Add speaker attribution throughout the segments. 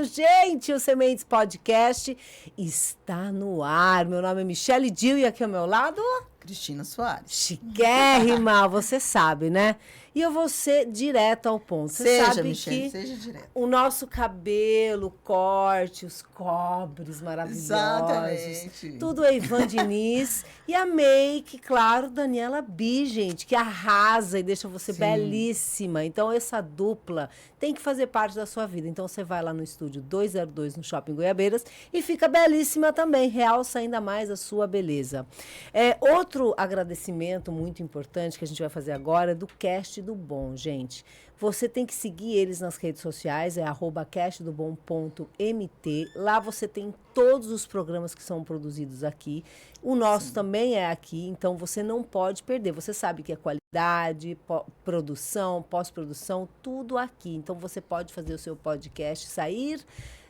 Speaker 1: gente! O Sementes Podcast está no ar. Meu nome é Michele Dil e aqui ao meu lado...
Speaker 2: Cristina Soares.
Speaker 1: Chiquérrima, você sabe, né? E eu vou ser direto ao ponto. Você sabe
Speaker 2: Michele,
Speaker 1: que
Speaker 2: seja direto.
Speaker 1: o nosso cabelo, corte, os cobres maravilhosos.
Speaker 2: Exatamente.
Speaker 1: Tudo é Ivan Diniz. E a make, claro, Daniela Bi, gente, que arrasa e deixa você belíssima. Então, essa dupla tem que fazer parte da sua vida. Então, você vai lá no estúdio 202 no Shopping Goiabeiras e fica belíssima também. Realça ainda mais a sua beleza. Outro agradecimento muito importante que a gente vai fazer agora é do Cast do Bom, gente. Você tem que seguir eles nas redes sociais, é @castdobom.mt. Lá você tem todos os programas que são produzidos aqui. O nosso também é aqui, então você não pode perder. Você sabe que é qualidade, produção, pós-produção, tudo aqui. Então você pode fazer o seu podcast sair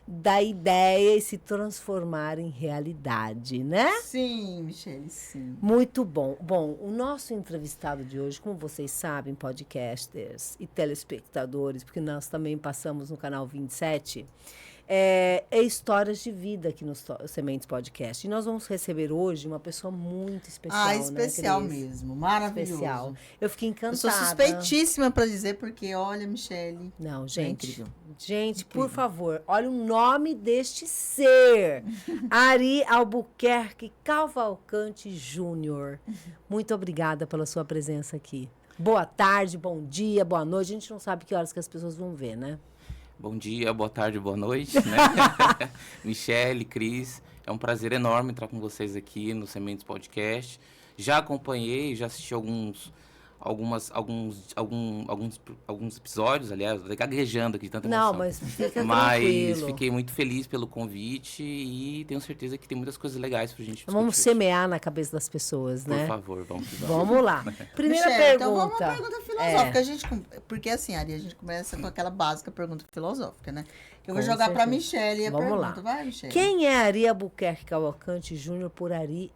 Speaker 1: da ideia e se transformar em realidade, né?
Speaker 2: Sim, Michele, sim.
Speaker 1: Muito bom. Bom, o nosso entrevistado de hoje, como vocês sabem, podcasters e telespectadores, porque nós também passamos no canal 27, é histórias de vida aqui no Sementes Podcast. E nós vamos receber hoje uma pessoa muito especial,
Speaker 2: especial,
Speaker 1: né, Cris?
Speaker 2: Mesmo, maravilhoso.
Speaker 1: Especial. Eu fiquei encantada.
Speaker 2: Eu sou suspeitíssima para dizer, porque, olha, Michele...
Speaker 1: Não,
Speaker 2: gente,
Speaker 1: gente,
Speaker 2: incrível.
Speaker 1: por favor, olha o nome deste ser. Ari Albuquerque Cavalcante Júnior. Muito obrigada pela sua presença aqui. Boa tarde, bom dia, boa noite. A gente não sabe que horas que as pessoas vão ver, né?
Speaker 3: Bom dia, boa tarde, boa noite, né? Michele, Cris, é um prazer enorme entrar com vocês aqui no Sementes Podcast. Já acompanhei, já assisti alguns episódios, aliás, gaguejando aqui de tanta emoção.
Speaker 1: Não, mas fica
Speaker 3: mas
Speaker 1: tranquilo.
Speaker 3: fiquei muito feliz pelo convite e tenho certeza que tem muitas coisas legais pra gente discutir.
Speaker 1: Vamos semear na cabeça das pessoas, né?
Speaker 3: Por favor, vamos.
Speaker 1: Vamos lá. Primeira
Speaker 2: Michele,
Speaker 1: pergunta.
Speaker 2: então vamos uma pergunta filosófica. Porque assim, Ari, a gente começa com aquela básica pergunta filosófica, né? Eu vou jogar para Michele a pergunta. Vai, Michele.
Speaker 1: Quem é Ari Albuquerque Cavalcante Júnior por Ari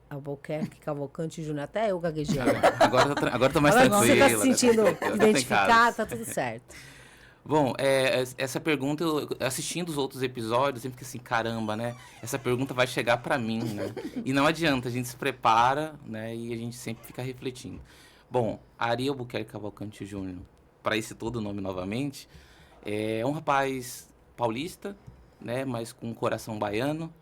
Speaker 1: Albuquerque Cavalcante Júnior? Até eu gaguejei.
Speaker 3: Agora tô mais tranquilo.
Speaker 1: Você tá se sentindo identificado? Tá tudo certo.
Speaker 3: Bom, essa pergunta, assistindo os outros episódios, eu sempre fico assim, caramba, né? Essa pergunta vai chegar para mim, né? E não adianta, a gente se prepara, né? E a gente sempre fica refletindo. Bom, Ari Albuquerque Cavalcante Júnior, para esse todo nome novamente, é um rapaz paulista, né? Mas com um coração baiano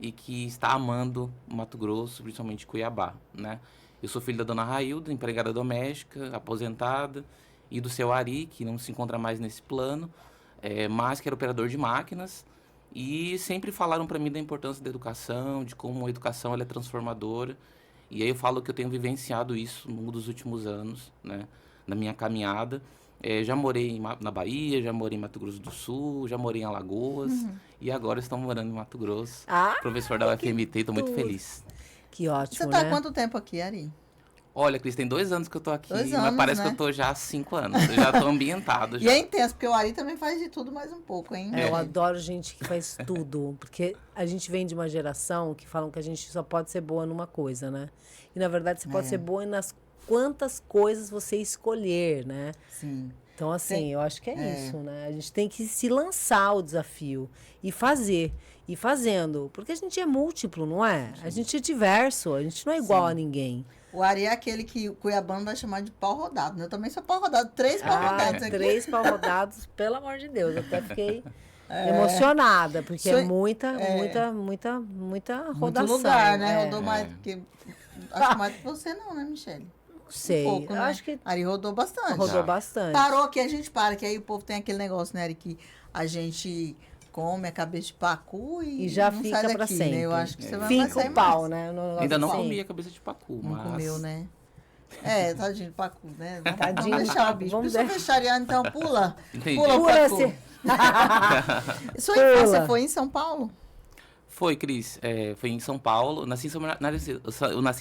Speaker 3: e que está amando Mato Grosso, principalmente Cuiabá, né? Eu sou filho da dona Railda, empregada doméstica, aposentada, e do seu Ari, que não se encontra mais nesse plano, mas que era operador de máquinas, e sempre falaram para mim da importância da educação, de como a educação ela é transformadora, e aí eu falo que eu tenho vivenciado isso no longo dos últimos anos, né, na minha caminhada. Já morei na Bahia, já morei em Mato Grosso do Sul, já morei em Alagoas, e agora estou morando em Mato Grosso, professor da UFMT, estou muito feliz.
Speaker 1: Que ótimo,
Speaker 2: Você está há quanto tempo aqui, Ari?
Speaker 3: Olha, Cris, tem 2 anos que eu tô aqui,
Speaker 2: 2
Speaker 3: mas
Speaker 2: anos,
Speaker 3: parece
Speaker 2: né?
Speaker 3: que eu tô já há 5 anos. Eu já tô ambientado.
Speaker 2: E é intenso, porque o Ari também faz de tudo mais um pouco, hein?
Speaker 1: Eu adoro gente que faz tudo, porque a gente vem de uma geração que falam que a gente só pode ser boa numa coisa, né? E, na verdade, você pode ser boa nas quantas coisas você escolher, né?
Speaker 2: Sim.
Speaker 1: Então, assim, eu acho que é isso, né? A gente tem que se lançar ao desafio e fazer. E fazendo. Porque a gente é múltiplo, não é? A gente é diverso, a gente não é igual a ninguém.
Speaker 2: O Ari é aquele que o cuiabano vai chamar de pau rodado, né? Eu também sou pau rodado, 3 pau rodados aqui.
Speaker 1: 3 pau rodados, pelo amor de Deus. Eu até fiquei emocionada, porque é muita rodação.
Speaker 2: Muito lugar, né? Rodou mais que... Acho mais que você não, né, Michele?
Speaker 1: Não sei.
Speaker 2: Pouco,
Speaker 1: eu
Speaker 2: né?
Speaker 1: acho que
Speaker 2: Ari rodou bastante.
Speaker 1: rodou bastante.
Speaker 2: Parou que a gente para, que aí o povo tem aquele negócio, né, Ari, que a gente come a cabeça de pacu e
Speaker 1: já
Speaker 2: não
Speaker 1: fica
Speaker 2: sai daqui,
Speaker 1: pra sempre.
Speaker 2: Né? Eu acho que você vai
Speaker 1: Fica
Speaker 2: sair
Speaker 1: o pau,
Speaker 2: mais.
Speaker 1: né?
Speaker 3: Ainda não
Speaker 1: assim.
Speaker 3: comi a cabeça de pacu,
Speaker 2: Não
Speaker 3: mas...
Speaker 2: comeu, né? Tadinho de pacu, né?
Speaker 1: Tadinho.
Speaker 2: Vamos deixar o bicho.
Speaker 1: Vamos
Speaker 2: Pessoa vegetariana, então pula.
Speaker 3: Entendi.
Speaker 2: Pula o pacu. Sua infância foi em São Paulo?
Speaker 3: Foi, Cris. Foi em São Paulo. Eu nasci em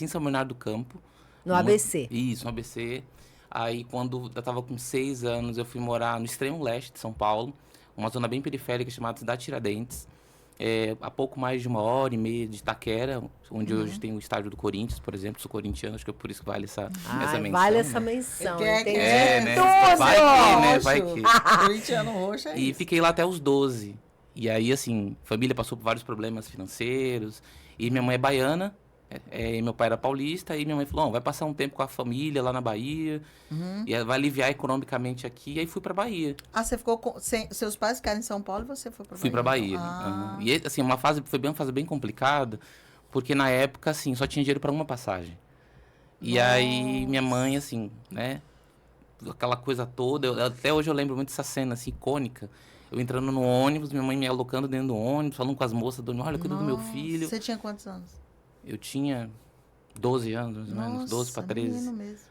Speaker 3: São Bernardo do Campo.
Speaker 1: No ABC.
Speaker 3: Isso, no ABC. Aí, quando eu tava com 6 anos, eu fui morar no extremo leste de São Paulo, uma zona bem periférica chamada Cidade Tiradentes. A pouco mais de 1h30 de Itaquera, onde hoje tem o estádio do Corinthians, por exemplo. Sou corintiano, acho que é por isso que vale essa menção.
Speaker 1: Vale essa menção. Entendi.
Speaker 3: Né?
Speaker 1: Tudo!
Speaker 3: Vai que, né? Vai que.
Speaker 2: Corintiano roxo é
Speaker 3: E
Speaker 2: isso.
Speaker 3: fiquei lá até os 12. E aí, assim, família passou por vários problemas financeiros. E minha mãe é baiana, e meu pai era paulista. E minha mãe falou, vai passar um tempo com a família lá na Bahia. E vai aliviar economicamente aqui. E aí fui pra Bahia.
Speaker 2: Ah, você ficou seus pais ficaram em São Paulo e você foi pra Bahia?
Speaker 3: Fui pra Bahia.
Speaker 2: Ah.
Speaker 3: E, assim, foi uma fase bem complicada. Porque na época, assim, só tinha dinheiro pra uma passagem. E aí, minha mãe, assim, né? Aquela coisa toda. Até hoje eu lembro muito dessa cena, assim, icônica. Eu entrando no ônibus, minha mãe me alocando dentro do ônibus, falando com as moças do ônibus, olha, cuida do meu filho.
Speaker 2: Você tinha quantos anos?
Speaker 3: Eu tinha 12 anos, mais ou menos, 12 para 13.
Speaker 2: Menino mesmo.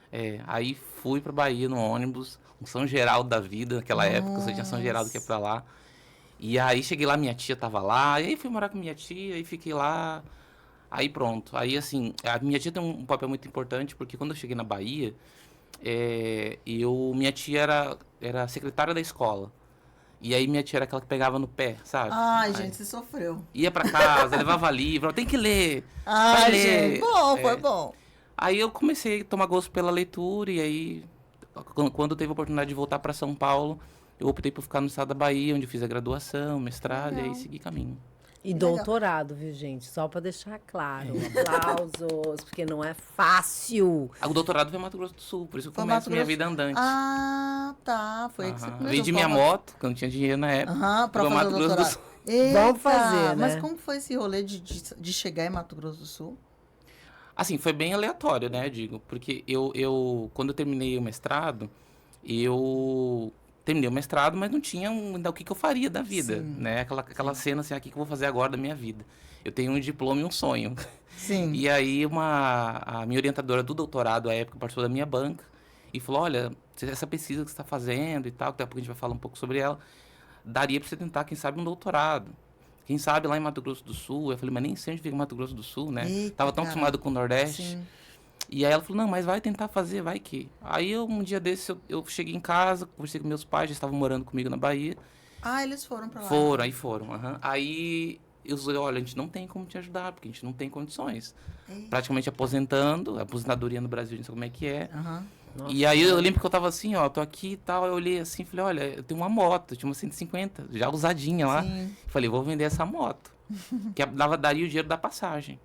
Speaker 3: Aí fui pra Bahia no ônibus, um São Geraldo da vida, naquela época, você tinha São Geraldo que ia pra lá. E aí cheguei lá, minha tia tava lá, e aí fui morar com minha tia, e fiquei lá. Aí pronto. Aí assim, a minha tia tem um papel muito importante, porque quando eu cheguei na Bahia, minha tia era secretária da escola. E aí minha tia era aquela que pegava no pé, sabe?
Speaker 2: Ai, gente, você sofreu.
Speaker 3: Ia pra casa, levava livro, tem que ler.
Speaker 2: Ai,
Speaker 3: ler.
Speaker 2: gente, bom, foi bom.
Speaker 3: Aí eu comecei a tomar gosto pela leitura, e aí, quando teve a oportunidade de voltar para São Paulo, eu optei por ficar no estado da Bahia, onde eu fiz a graduação, mestrado, e aí segui caminho.
Speaker 1: E doutorado, viu, gente? Só para deixar claro. Aplausos, porque não é fácil.
Speaker 3: O doutorado foi em Mato Grosso do Sul, por isso eu começo minha vida andante.
Speaker 2: Ah, tá. Foi aí que você começou.
Speaker 3: Vendi minha moto, que eu não tinha dinheiro na época.
Speaker 2: Pra fazer
Speaker 3: Mato
Speaker 2: o
Speaker 3: Grosso do
Speaker 2: doutorado.
Speaker 3: Sul.
Speaker 2: Eita,
Speaker 1: vamos fazer, né?
Speaker 2: Mas como foi esse rolê de chegar em Mato Grosso do Sul?
Speaker 3: Assim, foi bem aleatório, né, digo, porque quando eu terminei o mestrado, eu terminei o mestrado, mas não tinha ainda o que eu faria da vida, né? Aquela cena assim, o que eu vou fazer agora da minha vida? Eu tenho um diploma e um sonho.
Speaker 2: Sim.
Speaker 3: E aí a minha orientadora do doutorado, à época, participou da minha banca e falou, olha, essa pesquisa que você está fazendo e tal, que daqui a pouco a gente vai falar um pouco sobre ela, daria para você tentar, quem sabe, um doutorado. Quem sabe lá em Mato Grosso do Sul. Eu falei, mas nem sei onde fica Mato Grosso do Sul, né?
Speaker 2: Eita,
Speaker 3: tava tão acostumado com o Nordeste.
Speaker 2: Sim.
Speaker 3: E aí ela falou, não, mas vai tentar fazer, vai que. Aí um dia desse, eu cheguei em casa, conversei com meus pais, já estavam morando comigo na Bahia.
Speaker 2: Ah, eles foram pra lá.
Speaker 3: Foram. Aí eu falei, olha, a gente não tem como te ajudar, porque a gente não tem condições.
Speaker 2: Eita.
Speaker 3: Praticamente aposentando, aposentadoria no Brasil, a gente sabe como é que é.
Speaker 2: Nossa.
Speaker 3: E aí eu lembro que eu tava assim, ó, tô aqui e tal, eu olhei assim, falei, olha, eu tenho uma moto, eu tinha uma 150, já usadinha lá.
Speaker 2: Sim.
Speaker 3: Falei, vou vender essa moto, que daria o dinheiro da passagem.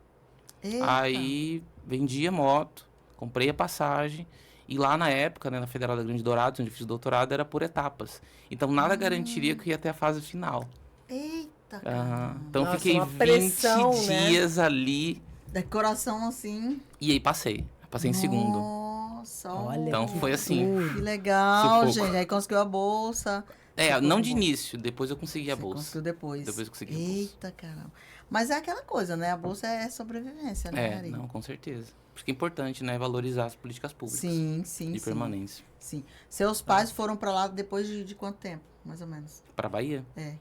Speaker 2: Eita.
Speaker 3: Aí vendi a moto, comprei a passagem, e lá na época, né, na Federal da Grande Dourados, onde eu fiz o doutorado, era por etapas. Então nada garantiria que ia até a fase final.
Speaker 2: Eita, cara.
Speaker 3: Então
Speaker 1: Nossa,
Speaker 3: fiquei
Speaker 1: uma
Speaker 3: 20
Speaker 1: pressão, né?
Speaker 3: dias ali,
Speaker 2: Decoração assim.
Speaker 3: e aí passei em segundo.
Speaker 2: Nossa,
Speaker 1: Olha,
Speaker 3: Então
Speaker 1: que
Speaker 3: foi assim.
Speaker 2: que legal,
Speaker 3: Sufoco.
Speaker 2: gente. Aí conseguiu a bolsa.
Speaker 3: Não de início, depois eu consegui a
Speaker 2: Você
Speaker 3: bolsa.
Speaker 2: conseguiu depois.
Speaker 3: Depois eu consegui a bolsa.
Speaker 2: Eita, caramba. Mas é aquela coisa, né? A bolsa é sobrevivência, né, Ari?
Speaker 3: Não, com certeza. Porque é importante, né, valorizar as políticas públicas
Speaker 2: Sim.
Speaker 3: de permanência.
Speaker 2: Sim. Seus pais foram pra lá depois de quanto tempo, mais ou menos?
Speaker 3: Para Bahia?
Speaker 2: É.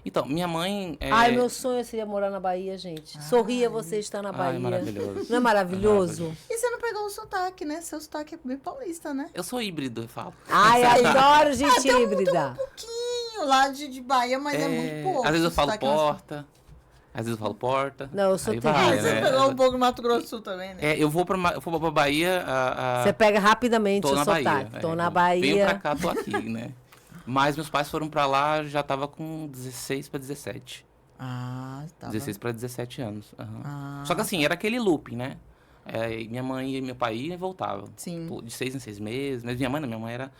Speaker 3: Então, minha mãe...
Speaker 1: Ai, meu sonho seria morar na Bahia, gente. Sorria você estar na Bahia.
Speaker 3: maravilhoso.
Speaker 1: Não é maravilhoso?
Speaker 2: E você não pegou o sotaque, né? Seu sotaque é bem paulista, né?
Speaker 3: Eu sou híbrido, eu falo.
Speaker 1: Ai, adoro gente
Speaker 2: Tem um
Speaker 1: híbrida.
Speaker 2: pouquinho lá de Bahia, mas é muito pouco.
Speaker 3: Às vezes eu
Speaker 2: o
Speaker 3: falo
Speaker 2: sotaque
Speaker 3: porta, às vezes eu falo porta.
Speaker 1: Não, eu sou
Speaker 3: aí
Speaker 1: terrível.
Speaker 3: vai,
Speaker 2: Você
Speaker 3: né?
Speaker 2: pegou um pouco do Mato Grosso do Sul também, né?
Speaker 3: Eu vou pra Bahia...
Speaker 1: Você pega rapidamente
Speaker 3: tô
Speaker 1: o
Speaker 3: na
Speaker 1: sotaque.
Speaker 3: Bahia.
Speaker 1: Tô na
Speaker 3: Venho
Speaker 1: Bahia.
Speaker 3: pra cá, tô aqui, né? Mas meus pais foram pra lá, já tava com 16 para 17.
Speaker 2: Ah, tá.
Speaker 3: 16 para 17 anos. Aham.
Speaker 2: Ah,
Speaker 3: Só que assim, era aquele looping, né? Minha mãe e meu pai iam e voltavam.
Speaker 2: Sim.
Speaker 3: De 6 em 6 meses. Mas minha mãe era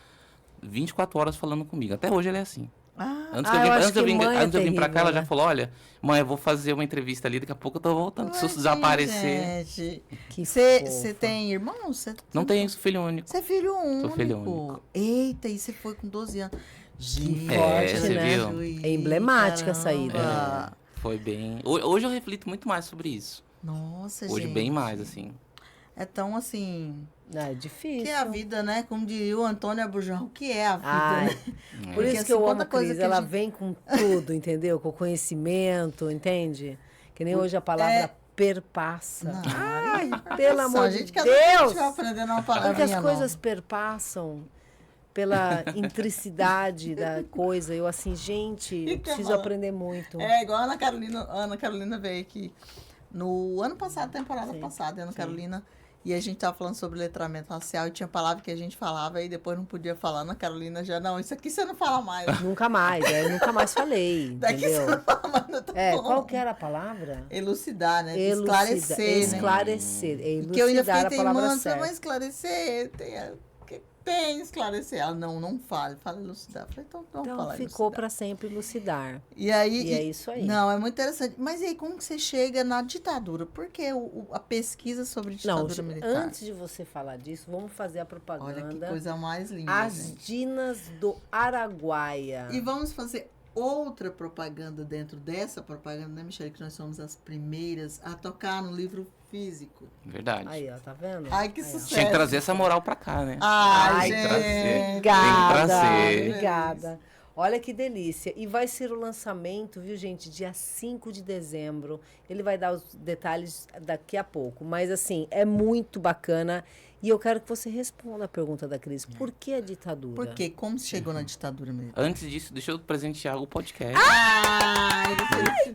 Speaker 3: 24 horas falando comigo. Até hoje ela é assim.
Speaker 2: Ah,
Speaker 3: Antes
Speaker 1: eu acho que
Speaker 3: de
Speaker 1: mãe é
Speaker 3: eu vir pra cá, ela
Speaker 1: terrível,
Speaker 3: já
Speaker 1: né?
Speaker 3: falou, olha, mãe, eu vou fazer uma entrevista ali, daqui a pouco eu tô voltando. Se eu desaparecer...
Speaker 2: Gente.
Speaker 1: Que
Speaker 2: Você
Speaker 1: fofa.
Speaker 2: tem irmãos?
Speaker 3: Não tenho filho único.
Speaker 2: Você é filho único.
Speaker 3: Sou filho único.
Speaker 2: Eita, e você foi com 12 anos. Gente,
Speaker 1: forte,
Speaker 3: você
Speaker 1: né?
Speaker 3: viu?
Speaker 1: É emblemática essa ida,
Speaker 2: Caramba.
Speaker 3: Foi bem... Hoje eu reflito muito mais sobre isso.
Speaker 2: Nossa,
Speaker 3: Hoje
Speaker 2: gente.
Speaker 3: bem mais, assim.
Speaker 2: É tão assim...
Speaker 1: É
Speaker 2: O
Speaker 1: difícil.
Speaker 2: que é a vida, né? Como diria o Antônio Abujamra, o que é a vida,
Speaker 1: Ai,
Speaker 2: né?
Speaker 1: por
Speaker 2: Porque,
Speaker 1: isso que
Speaker 2: assim,
Speaker 1: eu amo
Speaker 2: quanta
Speaker 1: a
Speaker 2: coisa
Speaker 1: Cris.
Speaker 2: que a
Speaker 1: Ela
Speaker 2: gente-
Speaker 1: vem com tudo, entendeu? Com conhecimento, entende? Que nem hoje a palavra perpassa.
Speaker 2: Não,
Speaker 1: Ai,
Speaker 2: Ari,
Speaker 1: pelo
Speaker 2: Só
Speaker 1: amor
Speaker 2: a
Speaker 1: de
Speaker 2: gente cada vez a
Speaker 1: Deus!
Speaker 2: gente vai aprendendo uma
Speaker 1: Porque
Speaker 2: palavrinha
Speaker 1: as coisas
Speaker 2: nova.
Speaker 1: perpassam pela intricidade da coisa. Eu assim, gente, eu
Speaker 2: que
Speaker 1: preciso
Speaker 2: falar?
Speaker 1: aprender muito.
Speaker 2: É, igual a Ana Carolina veio aqui no ano passado, temporada passada, a Ana Carolina, E a gente tava falando sobre letramento racial e tinha palavra que a gente falava e depois não podia falar. Na Carolina já, não, isso aqui você não fala mais.
Speaker 1: Nunca mais, eu nunca mais falei,
Speaker 2: Daqui você
Speaker 1: entendeu?
Speaker 2: não fala mais, não tá bom.
Speaker 1: Qual que era a palavra?
Speaker 2: Elucidar, né? Esclarecer, né?
Speaker 1: Esclarecer.
Speaker 2: E que eu ainda
Speaker 1: Elucidar
Speaker 2: fiquei
Speaker 1: a palavra
Speaker 2: teimando, você
Speaker 1: certa.
Speaker 2: vai esclarecer, tem esclarecer. Ela, não fale, fala elucidar. Eu falei, então vamos
Speaker 1: Então
Speaker 2: falar
Speaker 1: ficou
Speaker 2: elucidar.
Speaker 1: para sempre elucidar.
Speaker 2: E aí...
Speaker 1: E é isso aí.
Speaker 2: Não, é muito interessante. Mas e aí, como que você chega na ditadura? Por que a pesquisa sobre
Speaker 1: Não,
Speaker 2: ditadura militar?
Speaker 1: antes de você falar disso, vamos fazer a propaganda.
Speaker 2: Olha que coisa mais linda,
Speaker 1: As
Speaker 2: gente.
Speaker 1: Dinas do Araguaia.
Speaker 2: E vamos fazer outra propaganda dentro dessa propaganda, né, Michele? Que nós somos as primeiras a tocar no livro físico.
Speaker 3: Verdade.
Speaker 1: Aí, ó, tá vendo?
Speaker 2: Ai, que
Speaker 1: Aí, ó.
Speaker 2: sucesso.
Speaker 3: Tinha que trazer essa moral pra cá, né?
Speaker 2: Ai,
Speaker 3: Tem que trazer.
Speaker 2: gente.
Speaker 1: Obrigada,
Speaker 3: trazer.
Speaker 1: obrigada. Olha que delícia. E vai ser o lançamento, viu, gente, dia 5 de dezembro. Ele vai dar os detalhes daqui a pouco. Mas, assim, é muito bacana. E eu quero que você responda a pergunta da Cris. Por que a ditadura?
Speaker 2: Por quê? Como se chegou na ditadura militar?
Speaker 3: Antes disso, deixa eu presentear o podcast.
Speaker 2: Ai,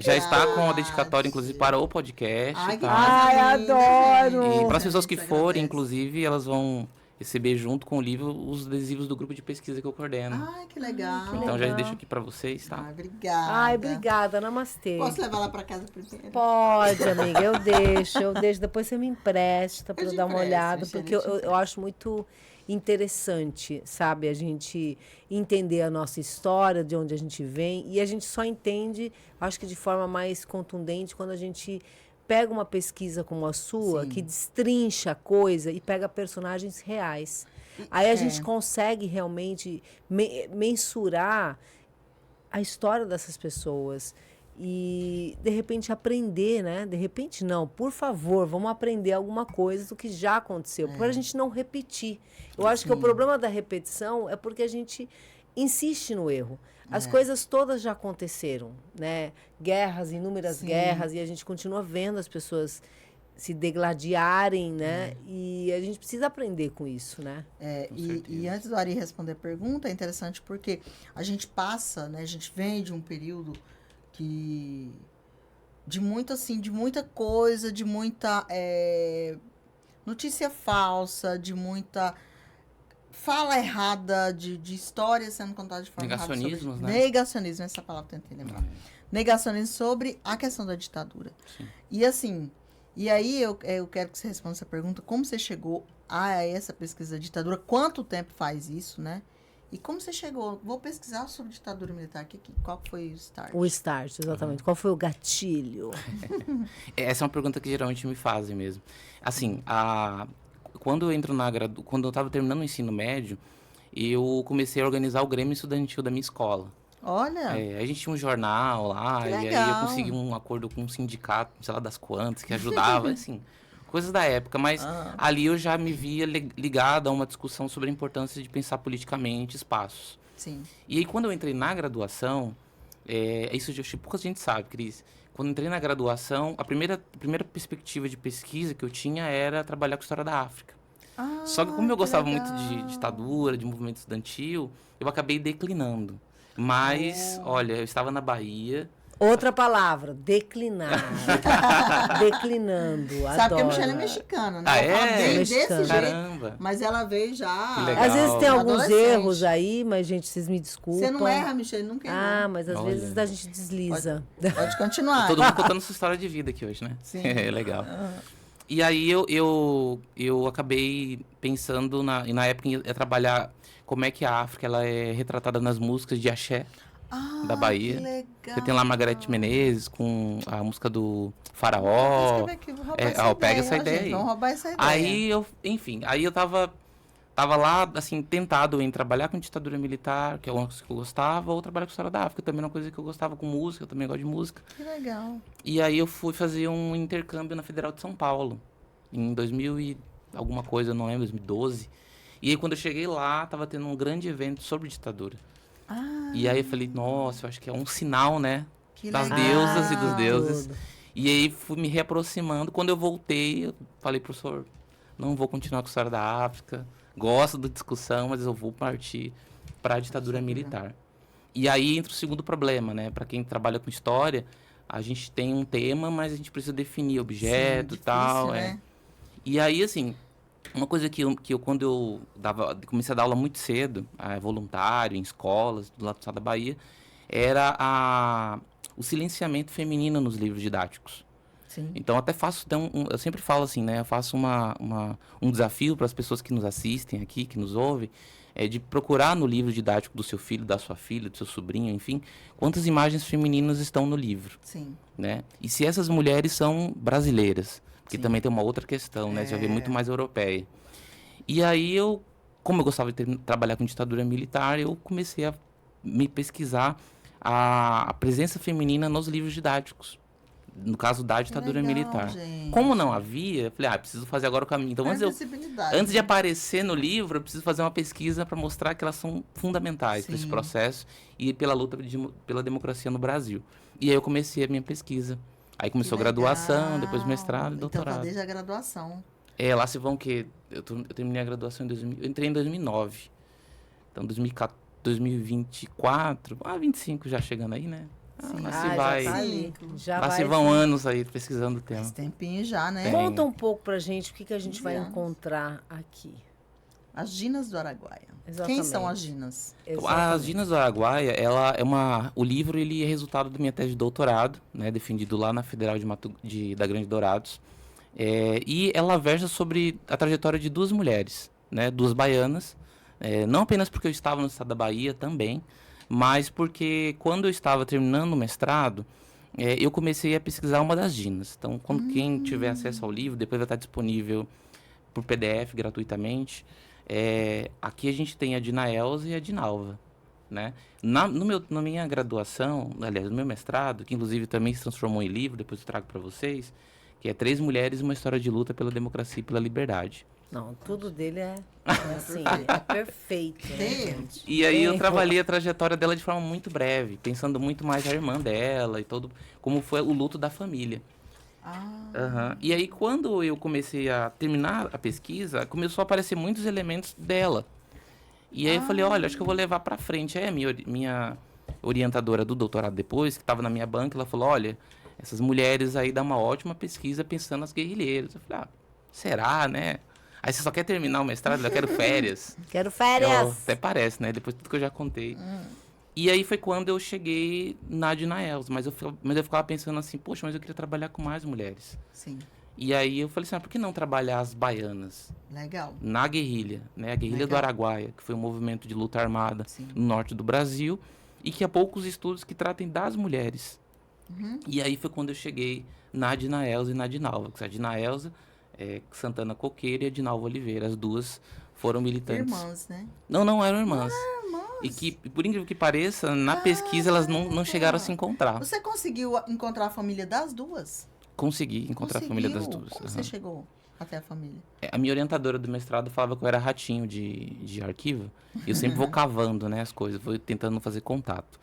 Speaker 3: Já está com a dedicatória, inclusive, para o podcast.
Speaker 2: Ai, que
Speaker 3: tá?
Speaker 1: Ai,
Speaker 2: coisa linda,
Speaker 1: adoro!
Speaker 2: gente.
Speaker 3: E para as pessoas que
Speaker 2: A gente
Speaker 3: forem,
Speaker 2: agradece.
Speaker 3: inclusive, elas vão receber junto com o livro os adesivos do grupo de pesquisa que eu coordeno.
Speaker 2: Ai, que legal.
Speaker 1: que
Speaker 3: Então já
Speaker 1: legal.
Speaker 3: deixo aqui para vocês, tá?
Speaker 2: Ai, obrigada.
Speaker 1: Ai, obrigada. Namastê.
Speaker 2: Posso levar lá pra casa primeiro?
Speaker 1: Pode, amiga, eu deixo. Depois você me empresta para
Speaker 2: Eu
Speaker 1: eu
Speaker 2: te
Speaker 1: dar uma
Speaker 2: empresto,
Speaker 1: olhada,
Speaker 2: Michele,
Speaker 1: porque
Speaker 2: eu te
Speaker 1: eu
Speaker 2: empresto.
Speaker 1: acho muito interessante, sabe? A gente entender a nossa história, de onde a gente vem, e a gente só entende, acho que de forma mais contundente, quando a gente pega uma pesquisa como a sua,
Speaker 2: Sim.
Speaker 1: que destrincha a coisa e pega personagens reais. Aí a gente consegue realmente mensurar a história dessas pessoas e, de repente, aprender, né? De repente, não. Por favor, vamos aprender alguma coisa do que já aconteceu, para a gente não repetir. Eu acho que o problema da repetição é porque a gente insiste no erro. As coisas todas já aconteceram, né? Guerras, inúmeras
Speaker 2: Sim.
Speaker 1: guerras, e a gente continua vendo as pessoas se degladiarem, né? E a gente precisa aprender com isso, né?
Speaker 3: Com
Speaker 2: E
Speaker 3: certeza.
Speaker 2: antes do Ari responder a pergunta, é interessante porque a gente passa, né? A gente vem de um período que... De muito, assim, de muita coisa, de muita notícia falsa, de muita fala errada, de história sendo contada de forma errada.
Speaker 3: Negacionismos,
Speaker 2: sobre...
Speaker 3: né?
Speaker 2: Negacionismo, essa palavra que eu tentei lembrar. Negacionismo sobre a questão da ditadura.
Speaker 3: Sim.
Speaker 2: E assim, e aí eu quero que você responda essa pergunta, como você chegou a essa pesquisa da ditadura, quanto tempo faz isso, né? E como você chegou? Vou pesquisar sobre ditadura militar, qual que foi o start?
Speaker 1: O start, exatamente. Qual foi o gatilho?
Speaker 3: Essa é uma pergunta que geralmente me fazem mesmo. Assim, quando eu entro quando eu estava terminando o ensino médio, eu comecei a organizar o Grêmio Estudantil da minha escola.
Speaker 2: Olha,
Speaker 3: Aí a gente tinha um jornal lá,
Speaker 2: Que
Speaker 3: e aí eu
Speaker 2: legal.
Speaker 3: consegui um acordo com um sindicato, sei lá das quantas, que ajudava, assim, coisas da época. Mas ali eu já me via ligado a uma discussão sobre a importância de pensar politicamente espaços.
Speaker 2: sim.
Speaker 3: E aí, quando eu entrei na graduação, isso acho que pouca gente sabe, Cris. Quando eu entrei na graduação, a primeira perspectiva de pesquisa que eu tinha era trabalhar com história da África. Só que como eu gostava muito de ditadura, de movimento estudantil, eu acabei declinando. Mas, olha, eu estava na Bahia.
Speaker 1: Outra palavra, declinar. Declinando,
Speaker 2: Sabe que a
Speaker 1: adoro.
Speaker 2: Michelle é mexicana, né?
Speaker 3: Ah,
Speaker 2: Ela fala
Speaker 3: é?
Speaker 2: bem
Speaker 1: Mexicana.
Speaker 2: desse jeito,
Speaker 3: Caramba!
Speaker 2: mas ela veio já...
Speaker 3: Que legal.
Speaker 1: Às vezes tem alguns
Speaker 2: Adolescente.
Speaker 1: erros aí, mas, gente, vocês me desculpam.
Speaker 2: Você não erra, Michelle, nunca errou.
Speaker 1: Ah, mas às
Speaker 3: Olha.
Speaker 1: vezes a gente desliza.
Speaker 2: Pode continuar.
Speaker 3: Todo mundo contando sua história de vida aqui hoje, né?
Speaker 2: Sim.
Speaker 3: É legal. E aí eu acabei pensando na época em trabalhar como é que a África ela é retratada nas músicas de axé da Bahia.
Speaker 2: Que legal.
Speaker 3: Você tem lá Margareth Menezes com a música do
Speaker 2: Vou
Speaker 3: Faraó.
Speaker 2: escrever aqui, vou roubar
Speaker 3: Pega
Speaker 2: essa
Speaker 3: essa
Speaker 2: ideia,
Speaker 3: ideia
Speaker 2: ó, gente,
Speaker 3: aí.
Speaker 2: vamos roubar essa ideia.
Speaker 3: Aí eu tava lá, assim, tentado em trabalhar com ditadura militar, que é uma coisa que eu gostava, ou trabalhar com história da África, também é uma coisa que eu gostava com música, eu também gosto de música.
Speaker 2: Que legal.
Speaker 3: E aí eu fui fazer um intercâmbio na Federal de São Paulo, em 2000 e alguma coisa, não lembro, 2012. E aí quando eu cheguei lá, tava tendo um grande evento sobre ditadura. E aí eu falei, nossa, eu acho que é um sinal, né?
Speaker 2: Que
Speaker 3: Das
Speaker 2: legal.
Speaker 3: deusas e dos deuses.
Speaker 1: tudo.
Speaker 3: E aí fui me reaproximando. Quando eu voltei, eu falei, professor, não vou continuar com a história da África. Gosto da discussão, mas eu vou partir para a ditadura militar. E aí entra o segundo problema, né? Para quem trabalha com história, a gente tem um tema, mas a gente precisa definir objeto e
Speaker 2: Sim,
Speaker 3: tal.
Speaker 2: difícil, né?
Speaker 3: E aí, assim, uma coisa que eu quando eu comecei a dar aula muito cedo, voluntário, em escolas, do lado do estado da Bahia, era o silenciamento feminino nos livros didáticos.
Speaker 2: Sim.
Speaker 3: Então, até faço, então, eu sempre falo assim, né? Eu faço um desafio para as pessoas que nos assistem aqui, que nos ouvem, de procurar no livro didático do seu filho, da sua filha, do seu sobrinho, enfim, quantas imagens femininas estão no livro,
Speaker 2: Sim.
Speaker 3: né? E se essas mulheres são brasileiras, porque
Speaker 2: Sim.
Speaker 3: também tem uma outra questão, né? Você já vê muito mais europeia. E aí como eu gostava de trabalhar com ditadura militar, eu comecei a me pesquisar a presença feminina nos livros didáticos. No caso da ditadura
Speaker 2: legal,
Speaker 3: militar.
Speaker 2: gente.
Speaker 3: Como não havia, eu falei, preciso fazer agora o caminho. Então, antes de aparecer no livro, eu preciso fazer uma pesquisa para mostrar que elas são fundamentais para esse processo e pela luta pela democracia no Brasil. E aí eu comecei a minha pesquisa. Aí começou a graduação, depois mestrado e doutorado.
Speaker 2: Então, tá desde a graduação.
Speaker 3: Lá se vão que eu terminei a graduação eu entrei em 2009. Então, 2024, 25 já chegando aí, né? Lá se vai.
Speaker 1: Já tá ali.
Speaker 3: Lá se vão anos aí pesquisando o tema.
Speaker 2: Faz tempinho já, né?
Speaker 1: Conta um pouco pra gente o que a gente vai encontrar aqui.
Speaker 2: As Ginas do Araguaia.
Speaker 1: Exatamente.
Speaker 2: Quem são as Ginas?
Speaker 3: As Ginas do Araguaia, ela é o livro ele é resultado da minha tese de doutorado, né, defendido lá na Federal da Grande Dourados. E ela versa sobre a trajetória de duas mulheres, né, duas baianas, não apenas porque eu estava no estado da Bahia também, mas porque quando eu estava terminando o mestrado, eu comecei a pesquisar uma das Ginas. Então, quem tiver acesso ao livro, depois vai estar disponível por PDF gratuitamente. Aqui a gente tem a Dina Elza e a Dinalva, né? Na minha graduação, aliás, no meu mestrado, que inclusive também se transformou em livro, depois eu trago para vocês, que é 3 Mulheres e uma História de Luta pela Democracia e pela Liberdade.
Speaker 1: Não, tudo dele assim, é perfeito. Né, gente?
Speaker 3: E aí eu trabalhei a trajetória dela de forma muito breve, pensando muito mais na irmã dela e como foi o luto da família. E aí quando eu comecei a terminar a pesquisa, começou a aparecer muitos elementos dela. E aí eu falei, olha, acho que eu vou levar para frente. Minha orientadora do doutorado depois, que estava na minha banca, ela falou, olha, essas mulheres aí dão uma ótima pesquisa pensando nas guerrilheiras. Eu falei, será, né? Aí você só quer terminar o mestrado? Eu quero férias.
Speaker 1: Quero férias.
Speaker 3: Até parece, né? Depois de tudo que eu já contei. E aí foi quando eu cheguei na Dina Elza. Mas eu ficava pensando assim, poxa, mas eu queria trabalhar com mais mulheres.
Speaker 2: Sim.
Speaker 3: E aí eu falei assim, por que não trabalhar as baianas?
Speaker 2: Legal.
Speaker 3: Na guerrilha, né? A guerrilha do Araguaia, que foi um movimento de luta armada no norte do Brasil. E que há poucos estudos que tratem das mulheres. E aí foi quando eu cheguei na Dina Elza e na Dinalva. A Dina Elza Santana Coqueiro e a Dinalva Oliveira. As duas foram militantes.
Speaker 2: Irmãs, né?
Speaker 3: Não eram irmãs.
Speaker 2: Irmãs.
Speaker 3: E que, por incrível que pareça, na pesquisa elas não chegaram a se encontrar.
Speaker 2: Você conseguiu encontrar a família das duas?
Speaker 3: Consegui encontrar a família das duas.
Speaker 2: Como você chegou até a família?
Speaker 3: A minha orientadora do mestrado falava que eu era ratinho de arquivo. E eu sempre vou cavando, né, as coisas, vou tentando fazer contato.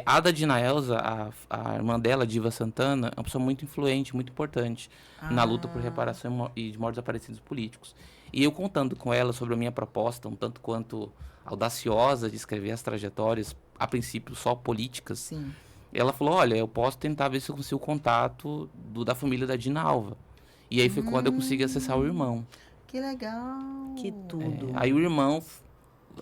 Speaker 3: A da Dina Elza, a irmã dela, Diva Santana, é uma pessoa muito influente, muito importante na luta por reparação e de mortos desaparecidos políticos. E eu contando com ela sobre a minha proposta, um tanto quanto audaciosa de escrever as trajetórias, a princípio só políticas,
Speaker 2: Sim.
Speaker 3: Ela falou, olha, eu posso tentar ver se eu consigo o contato da família da Dina Alva. E aí foi quando eu consegui acessar o irmão.
Speaker 2: Que legal.
Speaker 1: Que tudo.
Speaker 3: Aí o irmão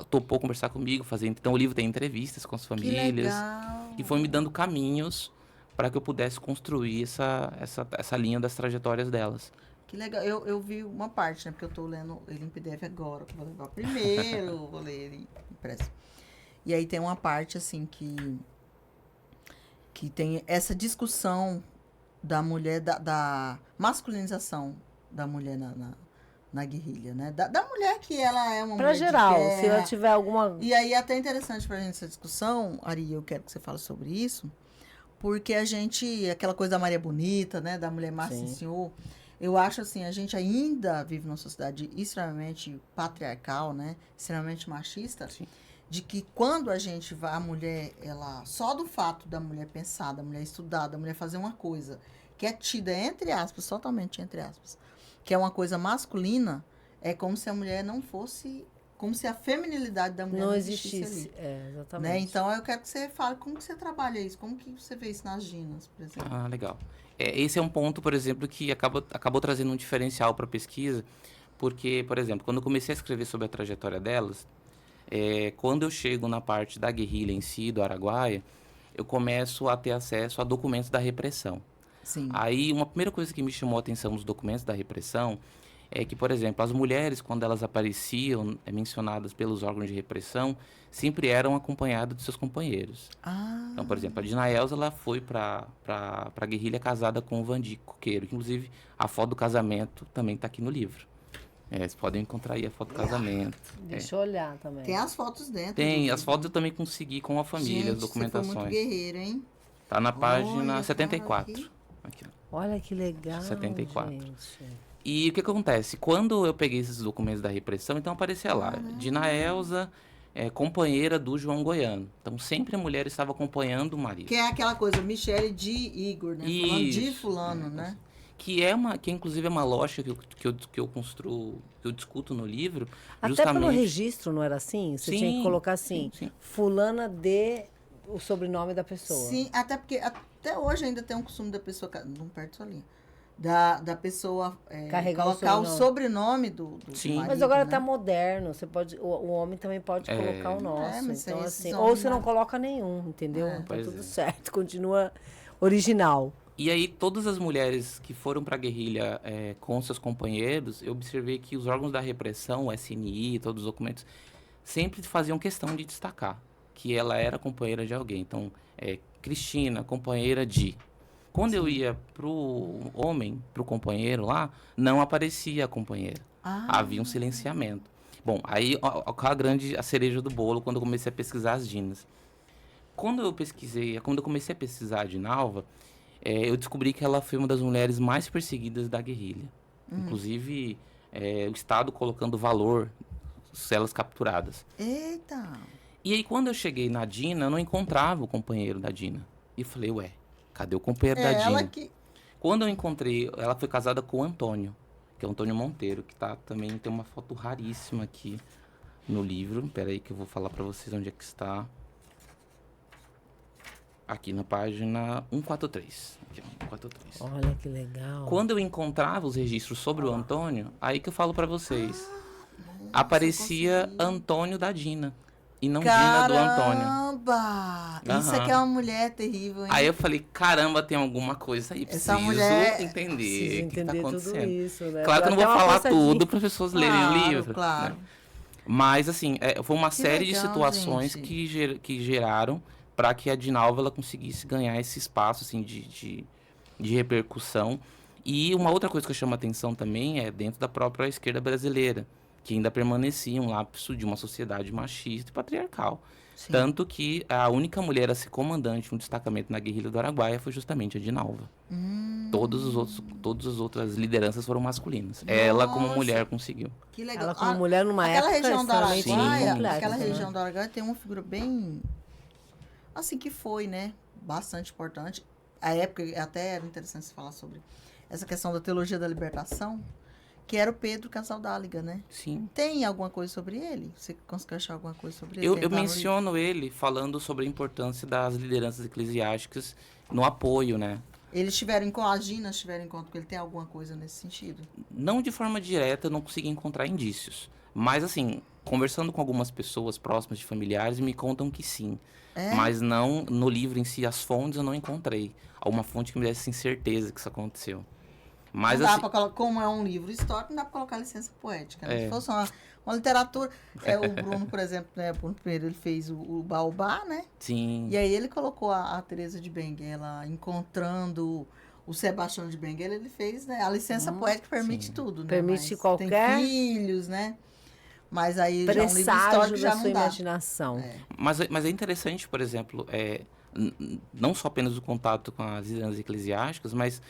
Speaker 3: topou conversar comigo, então o livro tem entrevistas com as famílias.
Speaker 2: Que legal.
Speaker 3: E foi me dando caminhos para que eu pudesse construir essa linha das trajetórias delas.
Speaker 2: Que legal. Eu vi uma parte, né? Porque eu tô lendo ele em PDF agora. Que eu vou levar primeiro, vou ler ele impresso. E aí tem uma parte, assim, que tem essa discussão da mulher, da masculinização da mulher na guerrilha, né? Da mulher que ela é uma
Speaker 1: pra
Speaker 2: mulher
Speaker 1: geral,
Speaker 2: de guerra.
Speaker 1: se ela tiver alguma...
Speaker 2: E aí é até interessante pra gente essa discussão, Ari, eu quero que você fale sobre isso, porque aquela coisa da Maria Bonita, né? Da mulher massa e senhor, eu acho assim, a gente ainda vive numa sociedade extremamente patriarcal, né? Extremamente machista.
Speaker 3: Sim.
Speaker 2: De que quando a mulher, ela, só do fato da mulher pensar, da mulher estudar, da mulher fazer uma coisa que é tida, entre aspas, totalmente entre aspas, que é uma coisa masculina, é como se a mulher não fosse como se a feminilidade da mulher
Speaker 1: Não
Speaker 2: não
Speaker 1: existisse.
Speaker 2: ali.
Speaker 1: Exatamente.
Speaker 2: Né? Então, eu quero que você fale como que você trabalha isso, como que você vê isso nas ginas, por exemplo.
Speaker 3: Ah, legal. Esse é um ponto, por exemplo, que acabou trazendo um diferencial para a pesquisa, porque, por exemplo, quando eu comecei a escrever sobre a trajetória delas, quando eu chego na parte da guerrilha em si, do Araguaia, eu começo a ter acesso a documentos da repressão.
Speaker 2: Sim.
Speaker 3: Aí, uma primeira coisa que me chamou a atenção nos documentos da repressão é que, por exemplo, as mulheres, quando elas apareciam, mencionadas pelos órgãos de repressão, sempre eram acompanhadas de seus companheiros.
Speaker 2: Ah.
Speaker 3: Então, por exemplo, a Dina Elza, ela foi para a guerrilha casada com o Vandi Coqueiro, que inclusive a foto do casamento também está aqui no livro. Vocês podem encontrar aí a foto do casamento.
Speaker 1: Deixa eu olhar também.
Speaker 2: Tem as fotos dentro.
Speaker 3: Tem, as fotos eu também consegui com a família, as documentações.
Speaker 2: Você foi muito guerreiro, hein?
Speaker 3: Tá na página
Speaker 2: Olha,
Speaker 3: 74. Aqui, ó.
Speaker 1: Olha que legal,
Speaker 3: 74.
Speaker 1: gente.
Speaker 3: E o que acontece? Quando eu peguei esses documentos da repressão, então aparecia lá, Dina Elza, companheira do João Goiano. Então sempre a mulher estava acompanhando o marido.
Speaker 2: Que é aquela coisa, Michele de Igor, né? Falando de fulano, né?
Speaker 3: Que inclusive é uma lógica que eu construo, que eu discuto no livro.
Speaker 1: Até
Speaker 3: justamente...
Speaker 1: pelo registro, não era assim? Você tinha que colocar assim,
Speaker 3: sim.
Speaker 1: fulana de o sobrenome da pessoa.
Speaker 2: Sim, até porque até hoje ainda tem um costume da pessoa, não perde sua linha, da pessoa colocar o sobrenome do
Speaker 3: Sim.
Speaker 2: marido,
Speaker 1: Mas agora
Speaker 2: né?
Speaker 1: tá moderno, você pode, o homem também pode colocar o nosso.
Speaker 2: mas
Speaker 1: Então,
Speaker 2: esses
Speaker 1: assim,
Speaker 2: homens
Speaker 1: ou você não
Speaker 2: não-
Speaker 1: coloca nenhum, entendeu? Tá
Speaker 3: Pois
Speaker 1: tudo
Speaker 3: é.
Speaker 1: certo, continua original.
Speaker 3: E aí, todas as mulheres que foram para a guerrilha com seus companheiros, eu observei que os órgãos da repressão, o SNI, todos os documentos, sempre faziam questão de destacar que ela era companheira de alguém. Então, Cristina, companheira de... Quando eu ia pro homem, pro companheiro lá, não aparecia a companheira. Havia um silenciamento. Bom, aí a cereja do bolo quando eu comecei a pesquisar as Dinas. Quando eu comecei a pesquisar a Dinalva, eu descobri que ela foi uma das mulheres mais perseguidas da guerrilha. Inclusive, o Estado colocando valor celas capturadas.
Speaker 2: Eita!
Speaker 3: E aí, quando eu cheguei na Dina, eu não encontrava o companheiro da Dina. E eu falei, ué, cadê o companheiro da Dina?
Speaker 2: Ela que...
Speaker 3: Quando eu encontrei, ela foi casada com o Antônio, que é o Antônio Monteiro, que também tem uma foto raríssima aqui no livro. Espera aí que eu vou falar para vocês onde é que está. Aqui na página 143. Aqui, 143.
Speaker 1: Olha que legal.
Speaker 3: Quando eu encontrava os registros sobre o Antônio, aí que eu falo para vocês. Aparecia Antônio da Dina. E não Dina do Antônio.
Speaker 2: Caramba! Isso
Speaker 3: Aham.
Speaker 2: aqui é uma mulher terrível, hein?
Speaker 3: Aí eu falei, caramba, tem alguma coisa aí.
Speaker 2: Essa
Speaker 3: Preciso
Speaker 2: mulher-
Speaker 3: entender
Speaker 1: Precisa
Speaker 3: o que tá
Speaker 1: entender tudo
Speaker 3: acontecendo.
Speaker 1: isso, né?
Speaker 3: Claro que eu não vou
Speaker 1: Dá uma
Speaker 3: falar
Speaker 1: passadinha.
Speaker 3: tudo para as pessoas lerem o livro.
Speaker 2: Claro.
Speaker 3: né? Mas, assim, foi uma
Speaker 2: Que
Speaker 3: série de
Speaker 2: legal,
Speaker 3: situações
Speaker 2: gente.
Speaker 3: que geraram para que a Dinalva ela conseguisse ganhar esse espaço assim, de repercussão. E uma outra coisa que eu chamo a atenção também é dentro da própria esquerda brasileira, que ainda permanecia um lapso de uma sociedade machista e patriarcal.
Speaker 2: Sim.
Speaker 3: Tanto que a única mulher a ser comandante de um destacamento na guerrilha do Araguaia foi justamente a Dinalva. Todas as outras lideranças foram masculinas. Ela, como
Speaker 2: Nossa.
Speaker 3: mulher, conseguiu.
Speaker 2: Que legal.
Speaker 1: Ela como mulher numa
Speaker 2: aquela
Speaker 1: época
Speaker 2: região do
Speaker 1: extremamente
Speaker 2: Araguaia,
Speaker 1: complexa,
Speaker 2: aquela
Speaker 1: né?
Speaker 2: região do Araguaia tem uma figura bem assim que foi, né? Bastante importante. A época até era interessante se falar sobre essa questão da teologia da libertação, que era o Pedro Casaldáliga, né?
Speaker 3: Sim.
Speaker 2: Tem alguma coisa sobre ele? Você conseguiu achar alguma coisa sobre ele?
Speaker 3: Eu
Speaker 2: Tentar no
Speaker 3: menciono ele falando sobre a importância das lideranças eclesiásticas no apoio, né?
Speaker 2: livro? Eles estiveram com a Gina, estiveram em conta que ele tem alguma coisa nesse sentido?
Speaker 3: Não de forma direta, eu não consegui encontrar indícios. Mas, assim, conversando com algumas pessoas próximas de familiares, me contam que sim.
Speaker 2: É?
Speaker 3: Mas não, no livro em si, as fontes eu não encontrei. Alguma fonte que me desse certeza que isso aconteceu. Mas,
Speaker 2: não dá
Speaker 3: assim,
Speaker 2: pra colocar, como é um livro histórico, não dá pra colocar licença poética. Né?
Speaker 3: É.
Speaker 2: Se fosse uma literatura. O Bruno, por exemplo, né? Bruno primeiro ele fez o Baobá, né?
Speaker 3: sim.
Speaker 2: E aí ele colocou a Teresa de Benguela encontrando o Sebastião de Benguela, ele fez, né? A licença poética permite
Speaker 3: sim.
Speaker 2: tudo, né?
Speaker 1: Permite
Speaker 2: Mas
Speaker 1: qualquer-
Speaker 2: tem filhos, né? Mas aí já um livro
Speaker 1: Presságio
Speaker 2: histórico já
Speaker 1: da
Speaker 2: não
Speaker 1: sua
Speaker 2: dá.
Speaker 1: imaginação.
Speaker 3: Mas é interessante, por exemplo, não só apenas o contato com as lideranças eclesiásticas, mas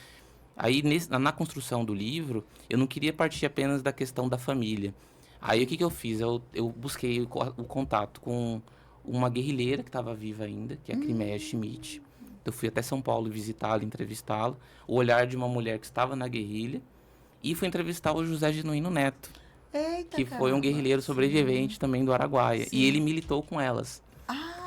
Speaker 3: aí na construção do livro, eu não queria partir apenas da questão da família. Aí o que eu fiz? Eu busquei o contato com uma guerrilheira que estava viva ainda, que é a Crimeia Schmidt. Eu fui até São Paulo visitá-la, entrevistá-la, o olhar de uma mulher que estava na guerrilha, e fui entrevistar o José Genuíno Neto.
Speaker 2: Eita,
Speaker 3: que foi um
Speaker 2: caramba.
Speaker 3: guerrilheiro sobrevivente também do Araguaia.
Speaker 2: Sim.
Speaker 3: E ele militou com elas.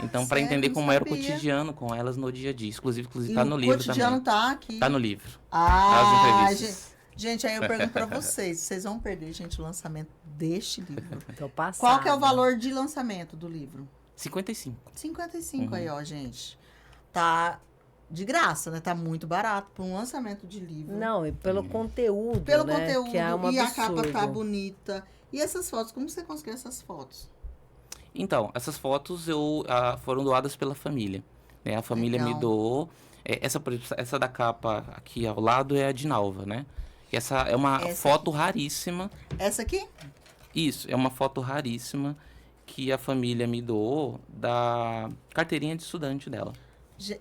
Speaker 3: Então, para
Speaker 2: Sério?
Speaker 3: entender
Speaker 2: Não
Speaker 3: como era o
Speaker 2: sabia.
Speaker 3: cotidiano com elas no dia a dia. Inclusive
Speaker 2: E
Speaker 3: tá
Speaker 2: o
Speaker 3: no livro
Speaker 2: cotidiano
Speaker 3: também.
Speaker 2: tá aqui.
Speaker 3: Tá no livro.
Speaker 2: Ah,
Speaker 3: As entrevistas.
Speaker 2: gente, aí eu pergunto pra vocês vão perder, gente, o lançamento deste livro.
Speaker 1: Tô passada.
Speaker 2: Qual que é o valor de lançamento do livro?
Speaker 3: 55.
Speaker 2: 55 aí, ó, gente. Tá de graça, né? Tá muito barato para um lançamento de livro.
Speaker 1: Não, e pelo conteúdo,
Speaker 2: Pelo
Speaker 1: né?
Speaker 2: conteúdo,
Speaker 1: Que é um
Speaker 2: e a
Speaker 1: absurdo.
Speaker 2: capa tá bonita. E essas fotos, como você conseguiu essas fotos?
Speaker 3: Então, essas fotos foram doadas pela família. Né? A família
Speaker 2: Legal.
Speaker 3: me doou. Essa da capa aqui ao lado é a de Nalva, né? E essa é uma foto raríssima.
Speaker 2: Essa aqui?
Speaker 3: Isso, é uma foto raríssima que a família me doou da carteirinha de estudante dela.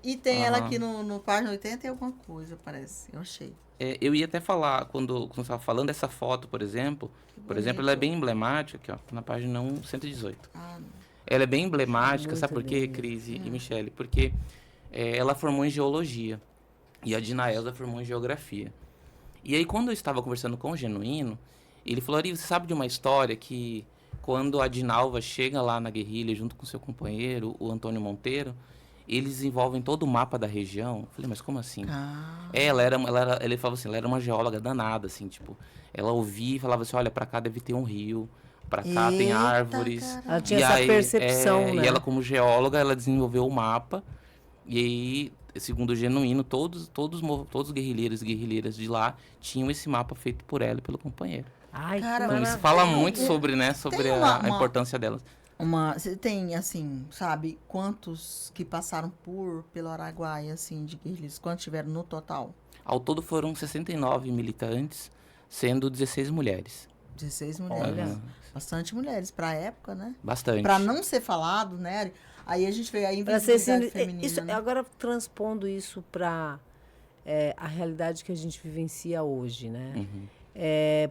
Speaker 2: E tem ela
Speaker 3: Aham.
Speaker 2: aqui no página 80 e alguma coisa, parece. Eu achei.
Speaker 3: Eu ia até falar, quando você estava falando dessa foto, por exemplo, ela é bem emblemática, aqui, ó, tá na página 118.
Speaker 2: Ah,
Speaker 3: Ela é bem emblemática,
Speaker 1: Muito
Speaker 3: sabe por quê,
Speaker 1: linda.
Speaker 3: Cris e Michele? Porque ela formou em geologia e a Dinaelza formou em geografia. E aí, quando eu estava conversando com o Genuíno, ele falou, Ari, você sabe de uma história que quando a Dinalva chega lá na guerrilha junto com seu companheiro, o Antônio Monteiro, eles desenvolvem todo o mapa da região. Eu falei, mas como assim? Ele falava assim, ela era uma geóloga danada, assim, tipo, ela ouvia e falava assim, olha, pra cá deve ter um rio, pra cá tem
Speaker 2: Eita,
Speaker 3: árvores.
Speaker 2: caramba.
Speaker 1: Ela tinha
Speaker 3: E
Speaker 1: essa
Speaker 3: aí,
Speaker 1: percepção, né?
Speaker 3: E ela, como geóloga, ela desenvolveu o mapa. E aí, segundo o Genuíno, todos os guerrilheiros e guerrilheiras de lá tinham esse mapa feito por ela e pelo companheiro.
Speaker 1: Ai,
Speaker 2: Cara,
Speaker 1: que
Speaker 3: Então, isso
Speaker 1: maravilha.
Speaker 3: fala muito sobre, né, sobre
Speaker 2: tem
Speaker 3: a importância delas.
Speaker 2: Você tem, assim, sabe, quantos que passaram pelo Araguaia, assim, de guerrilheiros? Quantos tiveram no total?
Speaker 3: Ao todo foram 69 militantes, sendo 16 mulheres.
Speaker 2: 16 mulheres.
Speaker 1: Olha.
Speaker 2: Bastante mulheres pra época, né?
Speaker 3: Bastante.
Speaker 2: Pra não ser falado, né? Aí a gente vê a
Speaker 1: Pra ser
Speaker 2: invisibilidade feminina.
Speaker 1: isso,
Speaker 2: né?
Speaker 1: agora transpondo isso para a realidade que a gente vivencia hoje, né?
Speaker 3: Uhum.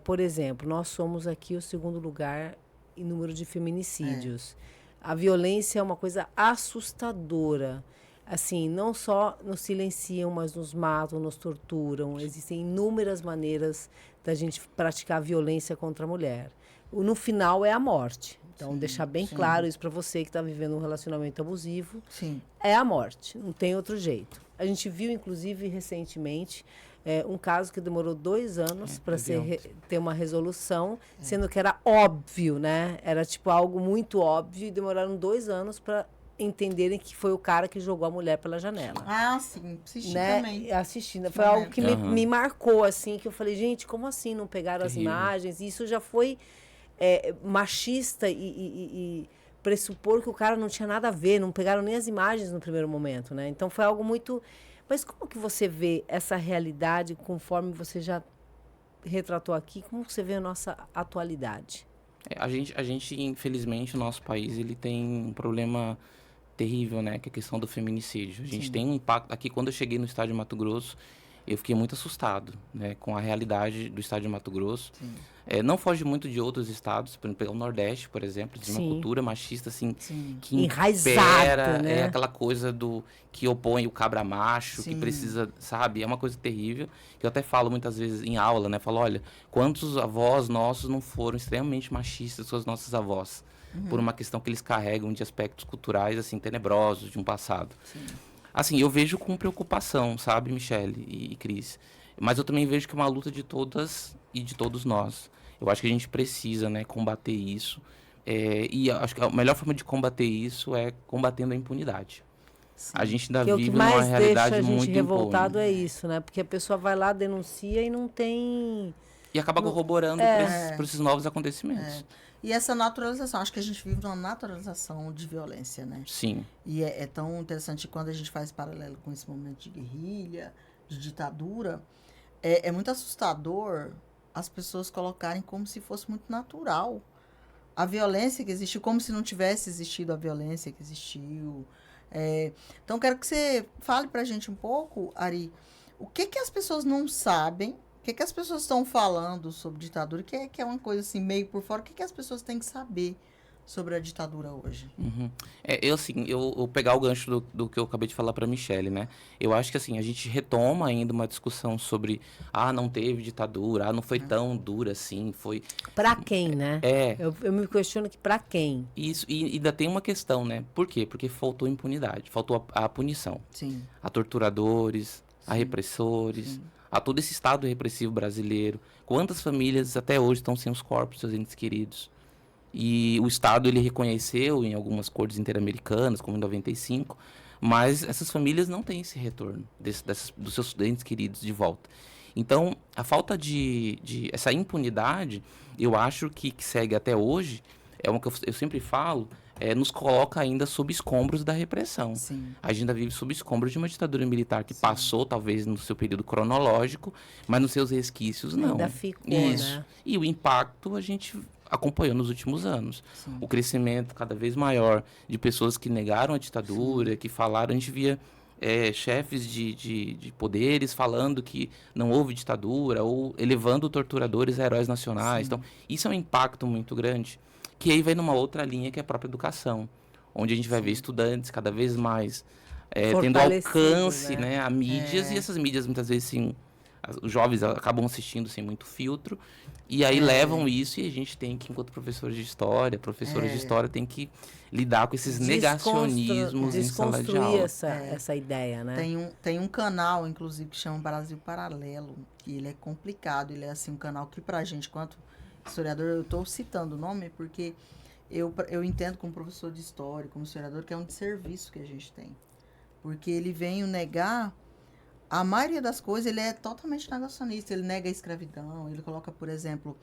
Speaker 1: Por exemplo, nós somos aqui o segundo lugar em número de feminicídios. A violência é uma coisa assustadora. Assim, não só nos silenciam, mas nos matam, nos torturam. Existem inúmeras maneiras da gente praticar violência contra a mulher. No final é a morte. Então, deixar bem claro isso para você que está vivendo um relacionamento abusivo.
Speaker 2: Sim.
Speaker 1: É a morte, não tem outro jeito. A gente viu, inclusive, recentemente, um caso que demorou 2 anos para ter uma resolução, sendo que era óbvio, né? Era tipo algo muito óbvio e demoraram 2 anos para entenderem que foi o cara que jogou a mulher pela janela.
Speaker 2: Ah, sim. Assisti
Speaker 1: Né?
Speaker 2: também.
Speaker 1: Assistindo. Foi algo que me marcou, assim, que eu falei, gente, como assim não pegaram as
Speaker 3: Terrível.
Speaker 1: imagens? Isso já foi machista e pressupor que o cara não tinha nada a ver, não pegaram nem as imagens no primeiro momento, né? Então foi algo muito... Mas como que você vê essa realidade conforme você já retratou aqui? Como você vê a nossa atualidade?
Speaker 3: A gente, infelizmente, o nosso país, ele tem um problema terrível, né? Que é a questão do feminicídio. A gente tem um impacto... Aqui, quando eu cheguei no estado de Mato Grosso, eu fiquei muito assustado, né? Com a realidade do estado de Mato Grosso. Não foge muito de outros estados, por exemplo, o Nordeste, por exemplo, tem uma
Speaker 1: Sim.
Speaker 3: cultura machista, assim, que
Speaker 1: Enraizada,
Speaker 3: impera,
Speaker 1: né?
Speaker 3: aquela coisa que opõe o cabra macho, que
Speaker 2: Sim.
Speaker 3: precisa, sabe? É uma coisa terrível, que eu até falo muitas vezes em aula, né? Falo, olha, quantos avós nossos não foram extremamente machistas com as nossas avós? Por uma questão que eles carregam de aspectos culturais, assim, tenebrosos, de um passado. Assim, eu vejo com preocupação, sabe, Michele e Cris? Mas eu também vejo que é uma luta de todas e de todos nós. Eu acho que a gente precisa, né, combater isso. E acho que a melhor forma de combater isso é combatendo a impunidade. A gente ainda
Speaker 1: Que o que
Speaker 3: vive numa
Speaker 1: mais deixa
Speaker 3: realidade
Speaker 1: a gente
Speaker 3: muito
Speaker 1: revoltado
Speaker 3: impune.
Speaker 1: é isso, né? Porque a pessoa vai lá, denuncia e não tem...
Speaker 3: E acaba corroborando para esses novos acontecimentos.
Speaker 2: E essa naturalização, acho que a gente vive uma naturalização de violência, né?
Speaker 3: Sim.
Speaker 2: E é tão interessante quando a gente faz paralelo com esse momento de guerrilha, de ditadura, é muito assustador as pessoas colocarem como se fosse muito natural a violência que existiu, como se não tivesse existido a violência que existiu. Então, quero que você fale pra gente um pouco, Ari, o que as pessoas não sabem, o que as pessoas estão falando sobre ditadura, que é uma coisa assim, meio por fora, o que as pessoas têm que saber sobre a ditadura hoje?
Speaker 3: Uhum. Eu pegar o gancho do que eu acabei de falar para Michele, né? Eu acho que assim, a gente retoma ainda uma discussão sobre, não teve ditadura, não foi tão dura assim, foi...
Speaker 1: Pra quem, né?
Speaker 3: É,
Speaker 1: Eu me questiono que pra quem?
Speaker 3: isso, e ainda tem uma questão, né? Por quê? Porque faltou impunidade, faltou a punição.
Speaker 2: Sim.
Speaker 3: A torturadores, a repressores, a todo esse Estado repressivo brasileiro. Quantas famílias até hoje estão sem os corpos dos seus entes queridos? E o Estado, ele reconheceu em algumas cortes interamericanas, como em 95, mas essas famílias não têm esse retorno dos seus entes queridos de volta. Então, a falta de essa impunidade, eu acho que segue até hoje, é uma que eu sempre falo, nos coloca ainda sob escombros da repressão.
Speaker 2: Sim.
Speaker 3: A gente ainda vive sob escombros de uma ditadura militar que passou, talvez, no seu período cronológico, mas nos seus resquícios, não.
Speaker 1: Ainda ficou,
Speaker 3: Isso.
Speaker 1: né?
Speaker 3: E o impacto a gente acompanhou nos últimos anos.
Speaker 2: Sim.
Speaker 3: O crescimento cada vez maior de pessoas que negaram a ditadura, que falaram, a gente via chefes de poderes falando que não houve ditadura, ou elevando torturadores a heróis nacionais.
Speaker 2: Sim.
Speaker 3: Então, isso é um impacto muito grande, que aí vai numa outra linha, que é a própria educação, onde a gente vai ver estudantes cada vez mais tendo alcance, né, a mídias, e essas mídias muitas vezes, sim, os jovens acabam assistindo sem muito filtro, e aí levam isso, e a gente tem que, enquanto professores de história, professores de história, tem que lidar com esses negacionismos em sala de aula.
Speaker 1: essa ideia, né?
Speaker 2: Tem um canal, inclusive, que chama Brasil Paralelo, que ele é complicado, ele é assim, um canal que pra gente, quanto historiador, eu estou citando o nome porque eu entendo como professor de história, como historiador, que é um desserviço que a gente tem. Porque ele vem negar a maioria das coisas, ele é totalmente negacionista. Ele nega a escravidão, ele coloca, por exemplo,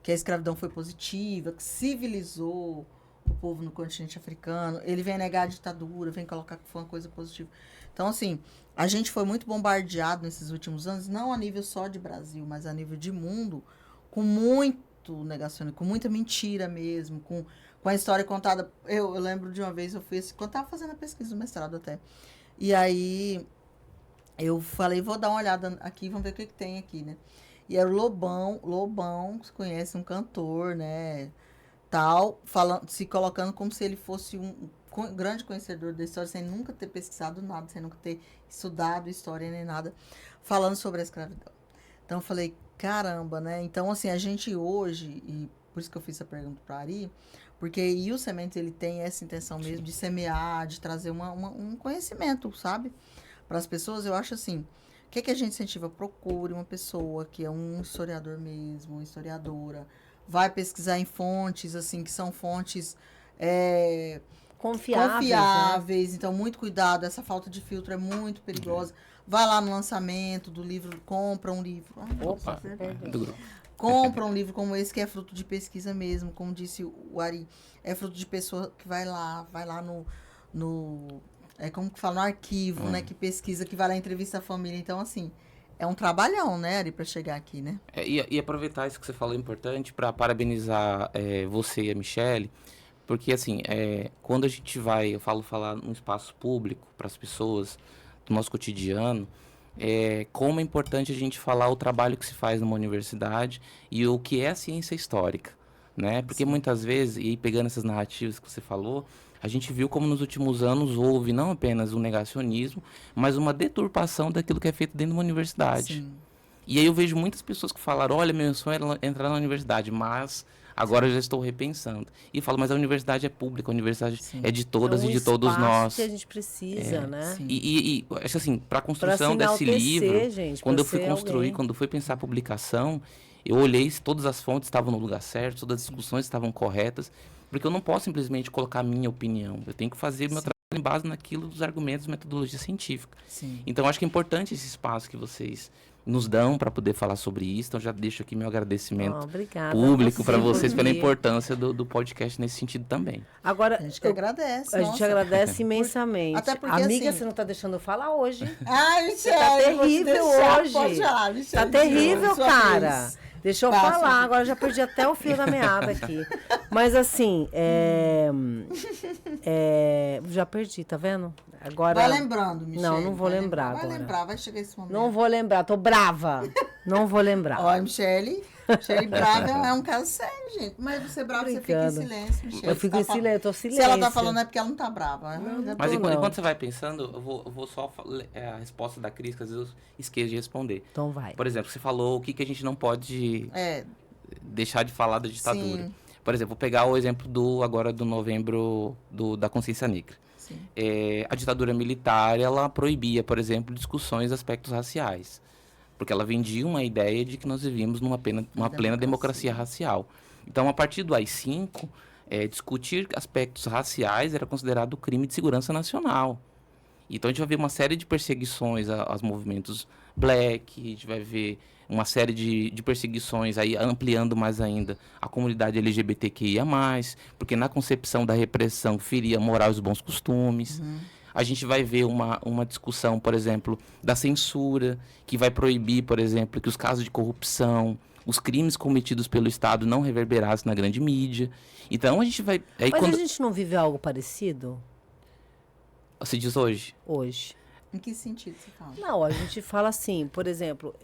Speaker 2: que a escravidão foi positiva, que civilizou o povo no continente africano. Ele vem negar a ditadura, vem colocar que foi uma coisa positiva. Então, assim, a gente foi muito bombardeado nesses últimos anos, não a nível só de Brasil, mas a nível de mundo, com muito negacionismo, com muita mentira mesmo, com a história contada. Eu lembro de uma vez, eu fui assim, quando eu estava fazendo a pesquisa do mestrado até, e aí eu falei, vou dar uma olhada aqui, vamos ver o que tem aqui, né? E era o Lobão, que se conhece, um cantor, né, tal, falando, se colocando como se ele fosse um grande conhecedor da história, sem nunca ter pesquisado nada, sem nunca ter estudado história nem nada, falando sobre a escravidão. Então eu falei, caramba, né? Então, assim, a gente hoje, e por isso que eu fiz essa pergunta para a Ari, porque o Sementes, ele tem essa intenção mesmo de semear, de trazer um conhecimento, sabe? Para as pessoas. Eu acho assim, o que a gente incentiva? Procure uma pessoa que é um historiador mesmo, uma historiadora, vai pesquisar em fontes, assim, que são fontes confiáveis, né? Então, muito cuidado, essa falta de filtro é muito perigosa. Vai lá no lançamento do livro, compra um livro. Compra um livro como esse, que é fruto de pesquisa mesmo, como disse o Ari, é fruto de pessoa que vai lá como que fala, no arquivo, né, que pesquisa, que vai lá entrevista a família. Então, assim, é um trabalhão, né, Ari, para chegar aqui, né?
Speaker 3: E aproveitar isso que você falou importante para parabenizar você e a Michele, porque, assim, quando a gente vai, falar num espaço público para as pessoas, do nosso cotidiano, como é importante a gente falar o trabalho que se faz numa universidade e o que é a ciência histórica, né? Porque muitas vezes, e pegando essas narrativas que você falou, a gente viu como nos últimos anos houve não apenas um negacionismo, mas uma deturpação daquilo que é feito dentro de uma universidade.
Speaker 2: Sim.
Speaker 3: E aí eu vejo muitas pessoas que falaram, olha, meu sonho era entrar na universidade, mas agora eu já estou repensando. E falo, mas a universidade é pública, a universidade é de todas e de todos nós.
Speaker 1: Que a gente precisa, né?
Speaker 3: E acho assim, para a construção desse livro,
Speaker 1: gente,
Speaker 3: quando eu fui construir, quando eu fui pensar a publicação, eu olhei se todas as fontes estavam no lugar certo, todas as discussões estavam corretas, porque eu não posso simplesmente colocar a minha opinião. Eu tenho que fazer meu trabalho em base naquilo dos argumentos, metodologia científica.
Speaker 2: Sim.
Speaker 3: Então, acho que é importante esse espaço que vocês nos dão para poder falar sobre isso. Então, já deixo aqui meu agradecimento público para vocês pela importância do podcast nesse sentido também.
Speaker 2: Agora, a gente que agradece.
Speaker 1: A gente agradece imensamente.
Speaker 2: Até porque,
Speaker 1: amiga,
Speaker 2: assim,
Speaker 1: você não está deixando eu falar hoje.
Speaker 2: Ai, Michele,
Speaker 1: tá terrível hoje.
Speaker 2: Pode falar, Michele,
Speaker 1: tá terrível, cara.
Speaker 2: Vez.
Speaker 1: Deixa eu falar, agora já perdi até o fio da meada aqui. Mas assim, já perdi, tá vendo? Agora,
Speaker 2: vai lembrando, Michele.
Speaker 1: Não vou lembrar agora.
Speaker 2: Vai lembrar, vai chegar esse momento.
Speaker 1: Não vou lembrar, tô brava. Não vou lembrar.
Speaker 2: Olha, Michele, Michele brava é um caso sério, gente. Mas você brava, você fica em silêncio, Michele.
Speaker 1: Eu fico em silêncio, eu tô
Speaker 2: Se
Speaker 1: silêncio.
Speaker 2: ela tá falando é porque ela não tá brava.
Speaker 3: Mas
Speaker 1: não.
Speaker 3: enquanto você vai pensando, eu vou só a resposta da Cris, que às vezes eu esqueço de responder.
Speaker 1: Então vai.
Speaker 3: Por exemplo, você falou o que a gente não pode deixar de falar da ditadura.
Speaker 2: Sim.
Speaker 3: Por exemplo, vou pegar o exemplo do novembro da consciência negra.
Speaker 2: Sim.
Speaker 3: A ditadura militar, ela proibia, por exemplo, discussões de aspectos raciais. Porque ela vendia uma ideia de que nós vivíamos numa plena democracia racial. Então, a partir do AI-5, discutir aspectos raciais era considerado crime de segurança nacional. Então, a gente vai ver uma série de perseguições aos movimentos black, a gente vai ver uma série de perseguições, aí ampliando mais ainda a comunidade LGBTQIA+, porque na concepção da repressão feria a moral e os bons costumes.
Speaker 2: Uhum.
Speaker 3: A gente vai ver uma discussão, por exemplo, da censura, que vai proibir, por exemplo, que os casos de corrupção, os crimes cometidos pelo Estado não reverberassem na grande mídia. Então, a gente vai...
Speaker 1: Mas a gente não vive algo parecido
Speaker 3: Você diz hoje?
Speaker 1: hoje?
Speaker 2: Em que sentido você fala?
Speaker 1: Não, a gente fala assim, por exemplo,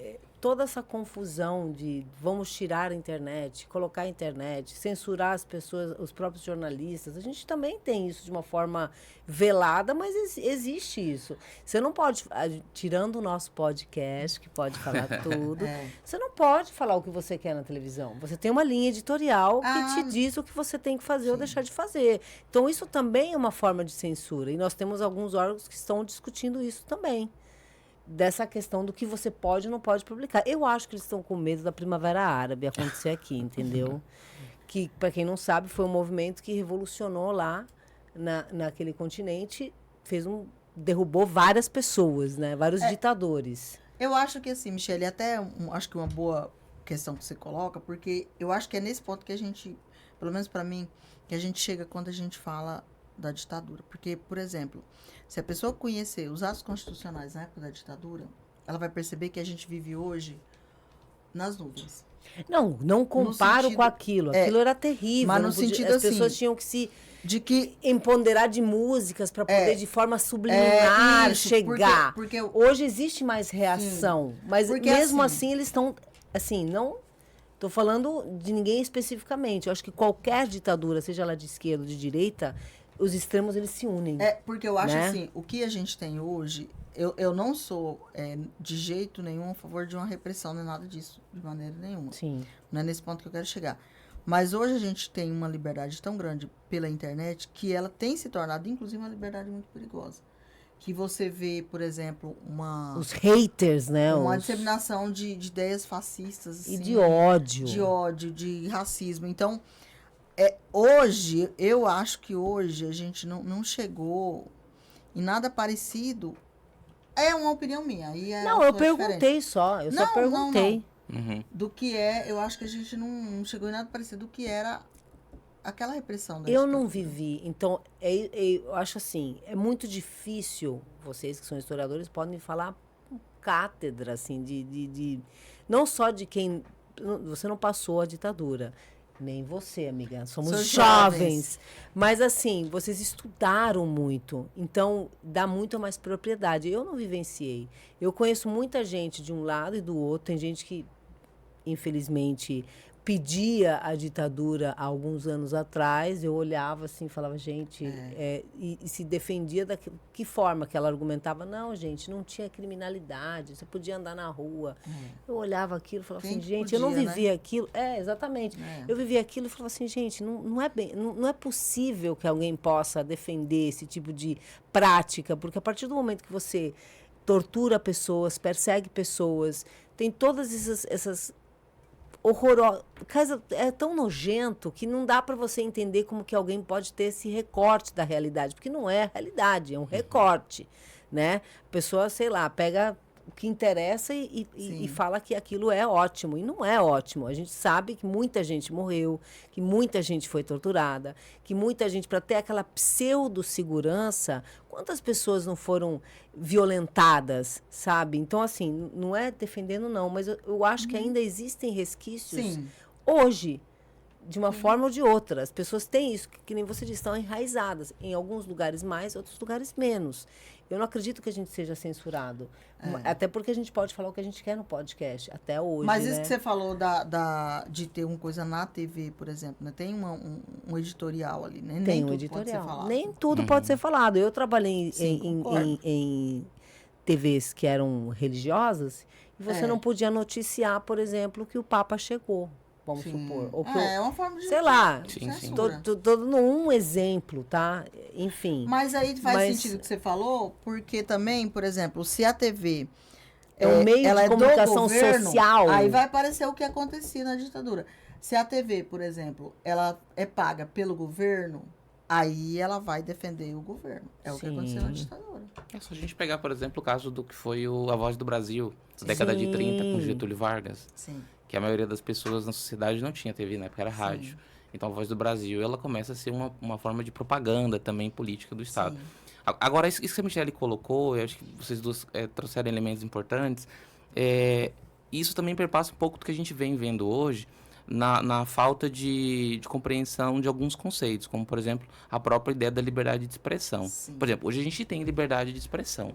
Speaker 1: toda essa confusão de vamos tirar a internet, colocar a internet, censurar as pessoas, os próprios jornalistas, a gente também tem isso de uma forma velada, mas existe isso. Você não pode, tirando o nosso podcast, que pode falar tudo, você não pode falar o que você quer na televisão. Você tem uma linha editorial que te diz o que você tem que fazer ou deixar de fazer. Então, isso também é uma forma de censura. E nós temos alguns órgãos que estão discutindo isso também. Dessa questão do que você pode ou não pode publicar. Eu acho que eles estão com medo da Primavera Árabe acontecer aqui, entendeu? Que, para quem não sabe, foi um movimento que revolucionou lá naquele continente, derrubou várias pessoas, né? Vários ditadores.
Speaker 2: Eu acho que assim, Michele, até acho que uma boa questão que você coloca, porque eu acho que é nesse ponto que a gente, pelo menos para mim, que a gente chega quando a gente fala da ditadura. Porque, por exemplo, se a pessoa conhecer os atos constitucionais na época da ditadura, ela vai perceber que a gente vive hoje nas nuvens.
Speaker 1: Não comparo com aquilo. Aquilo era terrível.
Speaker 2: Mas no sentido
Speaker 1: as
Speaker 2: assim,
Speaker 1: pessoas tinham que se
Speaker 2: que
Speaker 1: empoderar de músicas para poder, de forma subliminar, chegar.
Speaker 2: Porque
Speaker 1: hoje existe mais reação. Mas
Speaker 2: porque
Speaker 1: mesmo assim eles estão... Assim, não... Estou falando de ninguém especificamente. Eu acho que qualquer ditadura, seja ela de esquerda ou de direita, os extremos eles se unem.
Speaker 2: Porque eu acho
Speaker 1: né?
Speaker 2: assim, o que a gente tem hoje, eu não sou de jeito nenhum a favor de uma repressão, nem nada disso, de maneira nenhuma.
Speaker 1: Sim.
Speaker 2: Não é nesse ponto que eu quero chegar. Mas hoje a gente tem uma liberdade tão grande pela internet que ela tem se tornado, inclusive, uma liberdade muito perigosa. Que você vê, por exemplo,
Speaker 1: os haters, né?
Speaker 2: Uma disseminação de ideias fascistas. Assim,
Speaker 1: e de ódio.
Speaker 2: De ódio, de racismo. Então, hoje, eu acho que hoje a gente não chegou em nada parecido. É uma opinião minha.
Speaker 1: Não, eu perguntei só. Eu só perguntei.
Speaker 3: Uhum.
Speaker 2: Do que eu acho que a gente não chegou em nada parecido do que era aquela repressão.
Speaker 1: Eu não vivi. Então, eu acho assim, é muito difícil, vocês que são historiadores podem falar com cátedra, assim, não só de quem... Você não passou a ditadura. Nem você, amiga. Somos jovens. Mas, assim, vocês estudaram muito. Então, dá muito mais propriedade. Eu não vivenciei. Eu conheço muita gente de um lado e do outro. Tem gente que, infelizmente, pedia a ditadura há alguns anos atrás. Eu olhava assim e falava, gente... e se defendia da que forma que ela argumentava? Não, gente, não tinha criminalidade. Você podia andar na rua. Eu olhava aquilo e falava assim, gente, eu não vivia aquilo. Exatamente. Eu vivia aquilo e falava assim, gente, não é possível que alguém possa defender esse tipo de prática, porque a partir do momento que você tortura pessoas, persegue pessoas, tem todas essas horroroso. É tão nojento que não dá para você entender como que alguém pode ter esse recorte da realidade, porque não é a realidade, é um recorte, né? A pessoa, sei lá, pega o que interessa e fala que aquilo é ótimo, e não é ótimo. A gente sabe que muita gente morreu, que muita gente foi torturada, que muita gente, para ter aquela pseudo-segurança, quantas pessoas não foram violentadas, sabe? Então, assim, não é defendendo não, mas eu acho que ainda existem resquícios hoje de uma forma ou de outra. As pessoas têm isso, que nem você disse, estão enraizadas. Em alguns lugares mais, outros lugares menos. Eu não acredito que a gente seja censurado. Até porque a gente pode falar o que a gente quer no podcast, até hoje,
Speaker 2: Mas
Speaker 1: né?
Speaker 2: isso que você falou de ter uma coisa na TV, por exemplo, né? Tem um editorial ali, né?
Speaker 1: Tem
Speaker 2: Nem
Speaker 1: um
Speaker 2: tudo pode ser
Speaker 1: editorial.
Speaker 2: falado.
Speaker 1: Nem tudo pode ser falado. Eu trabalhei
Speaker 2: Sim, concordo.
Speaker 1: em TVs que eram religiosas e você não podia noticiar, por exemplo, que o Papa chegou, vamos
Speaker 2: Sim.
Speaker 1: supor. Ou que
Speaker 2: É uma forma de
Speaker 1: sei lá,
Speaker 3: Sim, sim.
Speaker 2: censura.
Speaker 1: tô dando um exemplo, tá? Enfim.
Speaker 2: Mas aí faz
Speaker 1: Mas-
Speaker 2: sentido o que você falou, porque também, por exemplo, se a TV
Speaker 1: É um meio
Speaker 2: ela
Speaker 1: de
Speaker 2: é do
Speaker 1: comunicação
Speaker 2: governo,
Speaker 1: social.
Speaker 2: aí vai aparecer o que acontecia na ditadura. Se a TV, por exemplo, ela é paga pelo governo, aí ela vai defender o governo. É o que
Speaker 1: Sim.
Speaker 2: aconteceu na ditadura.
Speaker 3: É só a gente pegar, por exemplo, o caso do que foi A Voz do Brasil, da década de 30, com Getúlio Vargas,
Speaker 2: Sim.
Speaker 3: que a maioria das pessoas na sociedade não tinha TV, na época era
Speaker 2: Sim.
Speaker 3: rádio. Então, A Voz do Brasil, ela começa a ser uma forma de propaganda também política do Estado.
Speaker 2: Sim.
Speaker 3: Agora, isso que a Michelle colocou, eu acho que vocês duas trouxeram elementos importantes, isso também perpassa um pouco do que a gente vem vendo hoje, na falta de compreensão de alguns conceitos, como, por exemplo, a própria ideia da liberdade de expressão.
Speaker 2: Sim.
Speaker 3: Por exemplo, hoje a gente tem liberdade de expressão.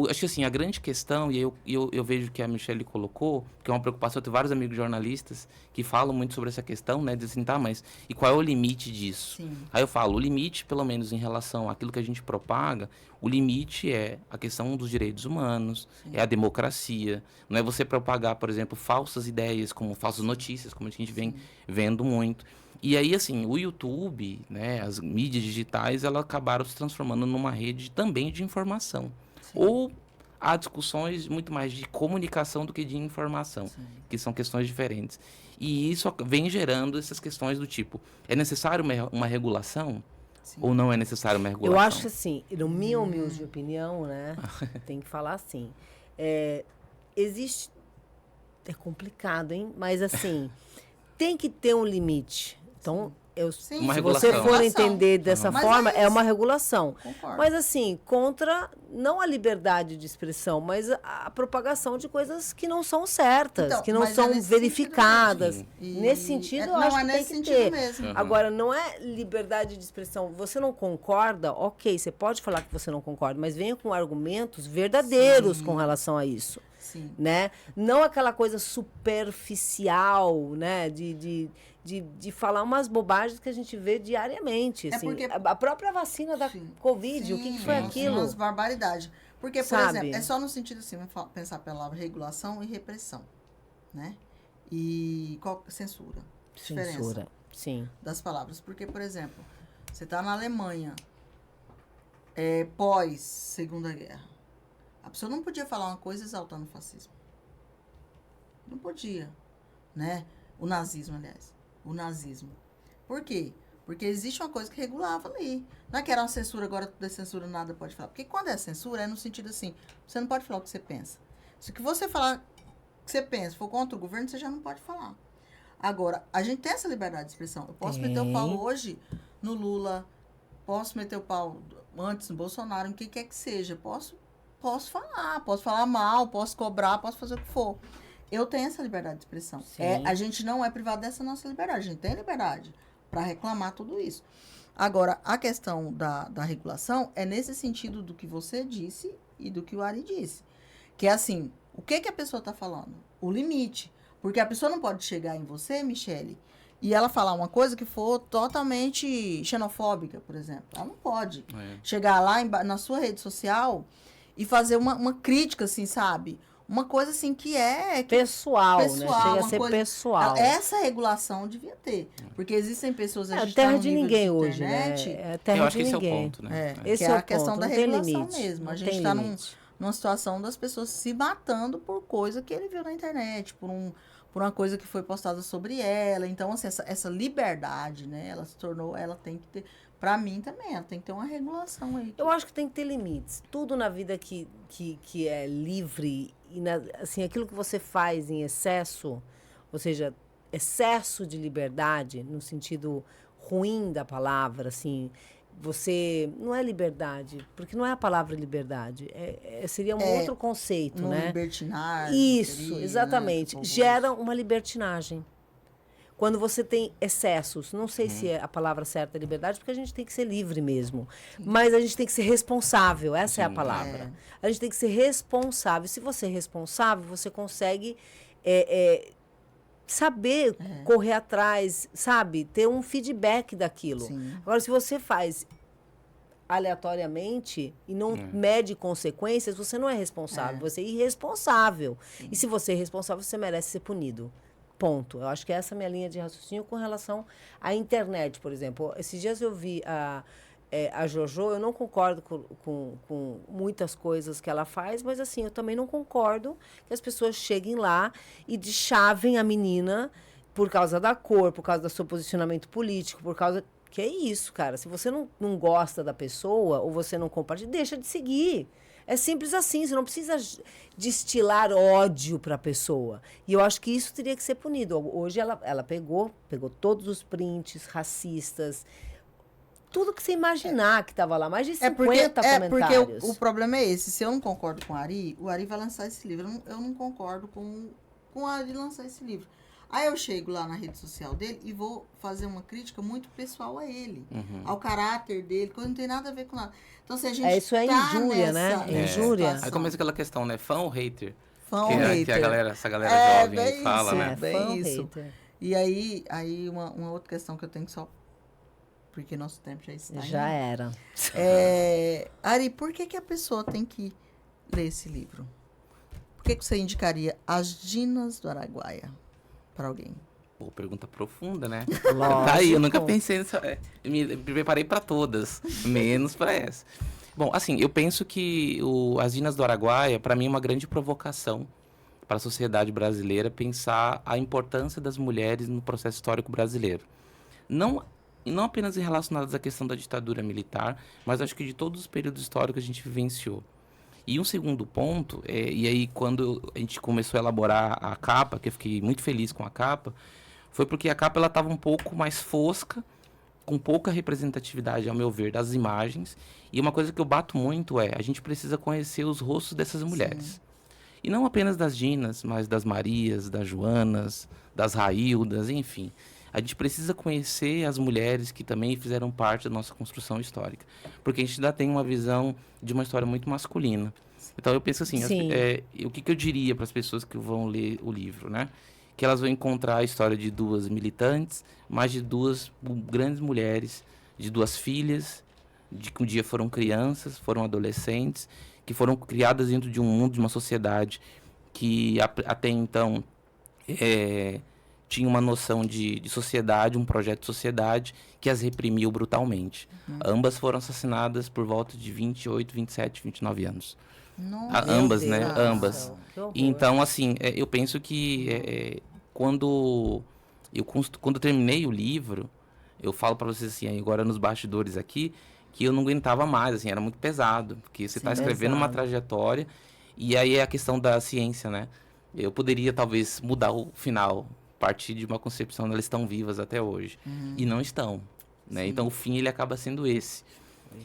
Speaker 3: Acho que assim, a grande questão, e eu vejo que a Michelle colocou, que é uma preocupação, eu tenho vários amigos jornalistas que falam muito sobre essa questão, né? Dizem assim, tá, mas e qual é o limite disso?
Speaker 2: Sim.
Speaker 3: Aí eu falo, o limite, pelo menos em relação àquilo que a gente propaga, o limite é a questão dos direitos humanos, é a democracia. Não é você propagar, por exemplo, falsas ideias, como falsas notícias, como a gente vem vendo muito. E aí, assim, o YouTube, né, as mídias digitais, elas acabaram se transformando numa rede também de informação. Ou há discussões muito mais de comunicação do que de informação, que são questões diferentes. E isso vem gerando essas questões do tipo, é necessário uma regulação ou não é necessário uma regulação?
Speaker 1: Eu acho que assim, na minha humilde opinião, né? Tem que falar assim. Existe. É complicado, hein? Mas assim, tem que ter um limite. Então,
Speaker 2: Sim.
Speaker 3: Uma
Speaker 1: se
Speaker 3: regulação.
Speaker 1: você for entender dessa
Speaker 2: Mas
Speaker 1: forma,
Speaker 2: é
Speaker 1: é uma regulação.
Speaker 2: Concordo.
Speaker 1: Mas assim, contra não a liberdade de expressão, mas a propagação de coisas que não são certas,
Speaker 2: Então,
Speaker 1: que não
Speaker 2: mas é
Speaker 1: são
Speaker 2: nesse
Speaker 1: verificadas.
Speaker 2: sentido mesmo.
Speaker 1: Nesse sentido, eu
Speaker 2: não
Speaker 1: acho
Speaker 2: é
Speaker 1: que
Speaker 2: nesse
Speaker 1: tem que
Speaker 2: sentido
Speaker 1: ter.
Speaker 2: mesmo.
Speaker 1: Agora, não é liberdade de expressão. Você não concorda, ok, você pode falar que você não concorda, mas venha com argumentos verdadeiros com relação a isso.
Speaker 2: Sim.
Speaker 1: Né? Não aquela coisa superficial, né? De falar umas bobagens que a gente vê diariamente. Assim.
Speaker 2: porque-
Speaker 1: A própria vacina da Covid, o que foi
Speaker 2: Sim,
Speaker 1: aquilo?
Speaker 2: umas barbaridades. Porque, por
Speaker 1: Sabe?
Speaker 2: exemplo, é só no sentido assim, vamos pensar a palavra regulação e repressão, né? E censura. Diferença
Speaker 1: Censura, sim.
Speaker 2: das palavras. Porque, por exemplo, você está na Alemanha, pós Segunda Guerra. A pessoa não podia falar uma coisa exaltando o fascismo. Não podia, né? O nazismo, aliás. O nazismo. Por quê? Porque existe uma coisa que regulava ali. Não é que era uma censura, agora da censura nada pode falar. Porque quando é censura, é no sentido assim, você não pode falar o que você pensa. Se o que você falar o que você pensa for contra o governo, você já não pode falar. Agora, a gente tem essa liberdade de expressão. Eu posso meter o pau hoje no Lula, posso meter o pau antes no Bolsonaro, em quem quer que seja. Posso falar mal, posso cobrar, posso fazer o que for. Eu tenho essa liberdade de expressão.
Speaker 1: Sim.
Speaker 2: A gente não é privado dessa nossa liberdade. A gente tem liberdade para reclamar tudo isso. Agora, a questão da regulação é nesse sentido do que você disse e do que o Ari disse. Que é assim, o que a pessoa está falando? O limite. Porque a pessoa não pode chegar em você, Michele, e ela falar uma coisa que for totalmente xenofóbica, por exemplo. Ela não pode chegar lá na sua rede social e fazer uma crítica, assim, sabe? Uma coisa assim que
Speaker 1: Pessoal, né? Chega a
Speaker 2: uma
Speaker 1: ser
Speaker 2: coisa-
Speaker 1: pessoal.
Speaker 2: Essa regulação devia ter. Porque existem pessoas...
Speaker 1: É a
Speaker 2: gente
Speaker 1: terra
Speaker 2: tá num
Speaker 1: de
Speaker 2: nível
Speaker 1: ninguém
Speaker 2: de
Speaker 1: hoje,
Speaker 2: internet,
Speaker 1: né? É a terra
Speaker 3: Eu acho
Speaker 1: de
Speaker 3: que esse é o
Speaker 1: ninguém.
Speaker 3: ponto, né?
Speaker 1: Esse
Speaker 2: que
Speaker 1: é
Speaker 2: é
Speaker 1: o
Speaker 2: a questão
Speaker 1: ponto,
Speaker 2: da
Speaker 1: não tem
Speaker 2: regulação
Speaker 1: limite,
Speaker 2: mesmo.
Speaker 1: não
Speaker 2: A gente
Speaker 1: tem
Speaker 2: está
Speaker 1: limite.
Speaker 2: numa situação das pessoas se matando por coisa que ele viu na internet, por uma coisa que foi postada sobre ela. Então, assim, essa liberdade, né? Ela tem que ter... Pra mim também, ela tem que ter uma regulação aí.
Speaker 1: Eu acho que tem que ter limites. Tudo na vida que é livre, e assim, aquilo que você faz em excesso, ou seja, excesso de liberdade, no sentido ruim da palavra, assim, você... Não é liberdade, porque não é a palavra liberdade. Seria um outro conceito,
Speaker 2: No
Speaker 1: né?
Speaker 2: libertinagem.
Speaker 1: Isso,
Speaker 2: seria, né,
Speaker 1: exatamente.
Speaker 2: tipo,
Speaker 1: Gera uma libertinagem. quando você tem excessos, não sei se a palavra certa é liberdade, porque a gente tem que ser livre mesmo, mas a gente tem que ser responsável, essa é a palavra. A gente tem que ser responsável. Se você é responsável, você consegue saber correr atrás, sabe? Ter um feedback daquilo.
Speaker 2: Sim.
Speaker 1: Agora, se você faz aleatoriamente e não mede consequências, você não é responsável, você é irresponsável. E se você é irresponsável, você merece ser punido. Ponto. Eu acho que essa é a minha linha de raciocínio com relação à internet, por exemplo. Esses dias eu vi a Jojo, eu não concordo com muitas coisas que ela faz, mas assim, eu também não concordo que as pessoas cheguem lá e deschavem a menina por causa da cor, por causa do seu posicionamento político, por causa... Que é isso, cara. Se você não gosta da pessoa ou você não compartilha, deixa de seguir. É simples assim, você não precisa destilar ódio para a pessoa. E eu acho que isso teria que ser punido. Hoje ela pegou todos os prints racistas, tudo que você imaginar que estava lá, mais de 50 comentários.
Speaker 2: Porque o problema é esse. Se eu não concordo com o Ari vai lançar esse livro. Eu não concordo com o Ari lançar esse livro. Aí eu chego lá na rede social dele e vou fazer uma crítica muito pessoal a ele, ao caráter dele, que não tem nada a ver com nada. Então, se a gente
Speaker 1: isso é injúria, né? Injúria.
Speaker 3: Aí começa aquela questão, né? Fã ou hater?
Speaker 2: Fã ou hater.
Speaker 3: Que essa galera jovem aí fala,
Speaker 2: isso,
Speaker 3: né?
Speaker 2: Bem isso. E aí uma outra questão que eu tenho que só... Porque nosso tempo já está
Speaker 1: Já era.
Speaker 2: Ari, por que a pessoa tem que ler esse livro? Por que você indicaria As Dinas do Araguaia para alguém?
Speaker 3: Pô, pergunta profunda, né?
Speaker 1: Lógico.
Speaker 3: Tá aí, eu nunca pensei nisso. Me preparei para todas, menos para essa. Bom, assim, eu penso que As Dinas do Araguaia, para mim, é uma grande provocação para a sociedade brasileira pensar a importância das mulheres no processo histórico brasileiro. Não apenas relacionadas à questão da ditadura militar, mas acho que de todos os períodos históricos que a gente vivenciou. E um segundo ponto, e aí quando a gente começou a elaborar a capa, que eu fiquei muito feliz com a capa, foi porque a capa ela estava um pouco mais fosca, com pouca representatividade, ao meu ver, das imagens. E uma coisa que eu bato muito a gente precisa conhecer os rostos dessas mulheres. Sim. E não apenas das Dinas, mas das Marias, das Joanas, das Raildas, enfim. A gente precisa conhecer as mulheres que também fizeram parte da nossa construção histórica. Porque a gente ainda tem uma visão de uma história muito masculina. Então, eu penso assim, o que eu diria para as pessoas que vão ler o livro, né? Que elas vão encontrar a história de duas militantes, mas de duas grandes mulheres, de duas filhas, que um dia foram crianças, foram adolescentes, que foram criadas dentro de um mundo, de uma sociedade que até então... tinha uma noção de sociedade, um projeto de sociedade que as reprimiu brutalmente. Ambas foram assassinadas por volta de 28, 27, 29 anos.
Speaker 2: Nossa,
Speaker 3: ambas, né? Ambas. Então, assim, eu penso que quando eu terminei o livro, eu falo para vocês assim, agora nos bastidores aqui, que eu não aguentava mais, assim, era muito pesado, porque você está escrevendo uma trajetória, e aí é a questão da ciência, né? Eu poderia, talvez, mudar o final, partir de uma concepção de elas estão vivas até hoje. E não estão, né? Então, o fim, ele acaba sendo esse.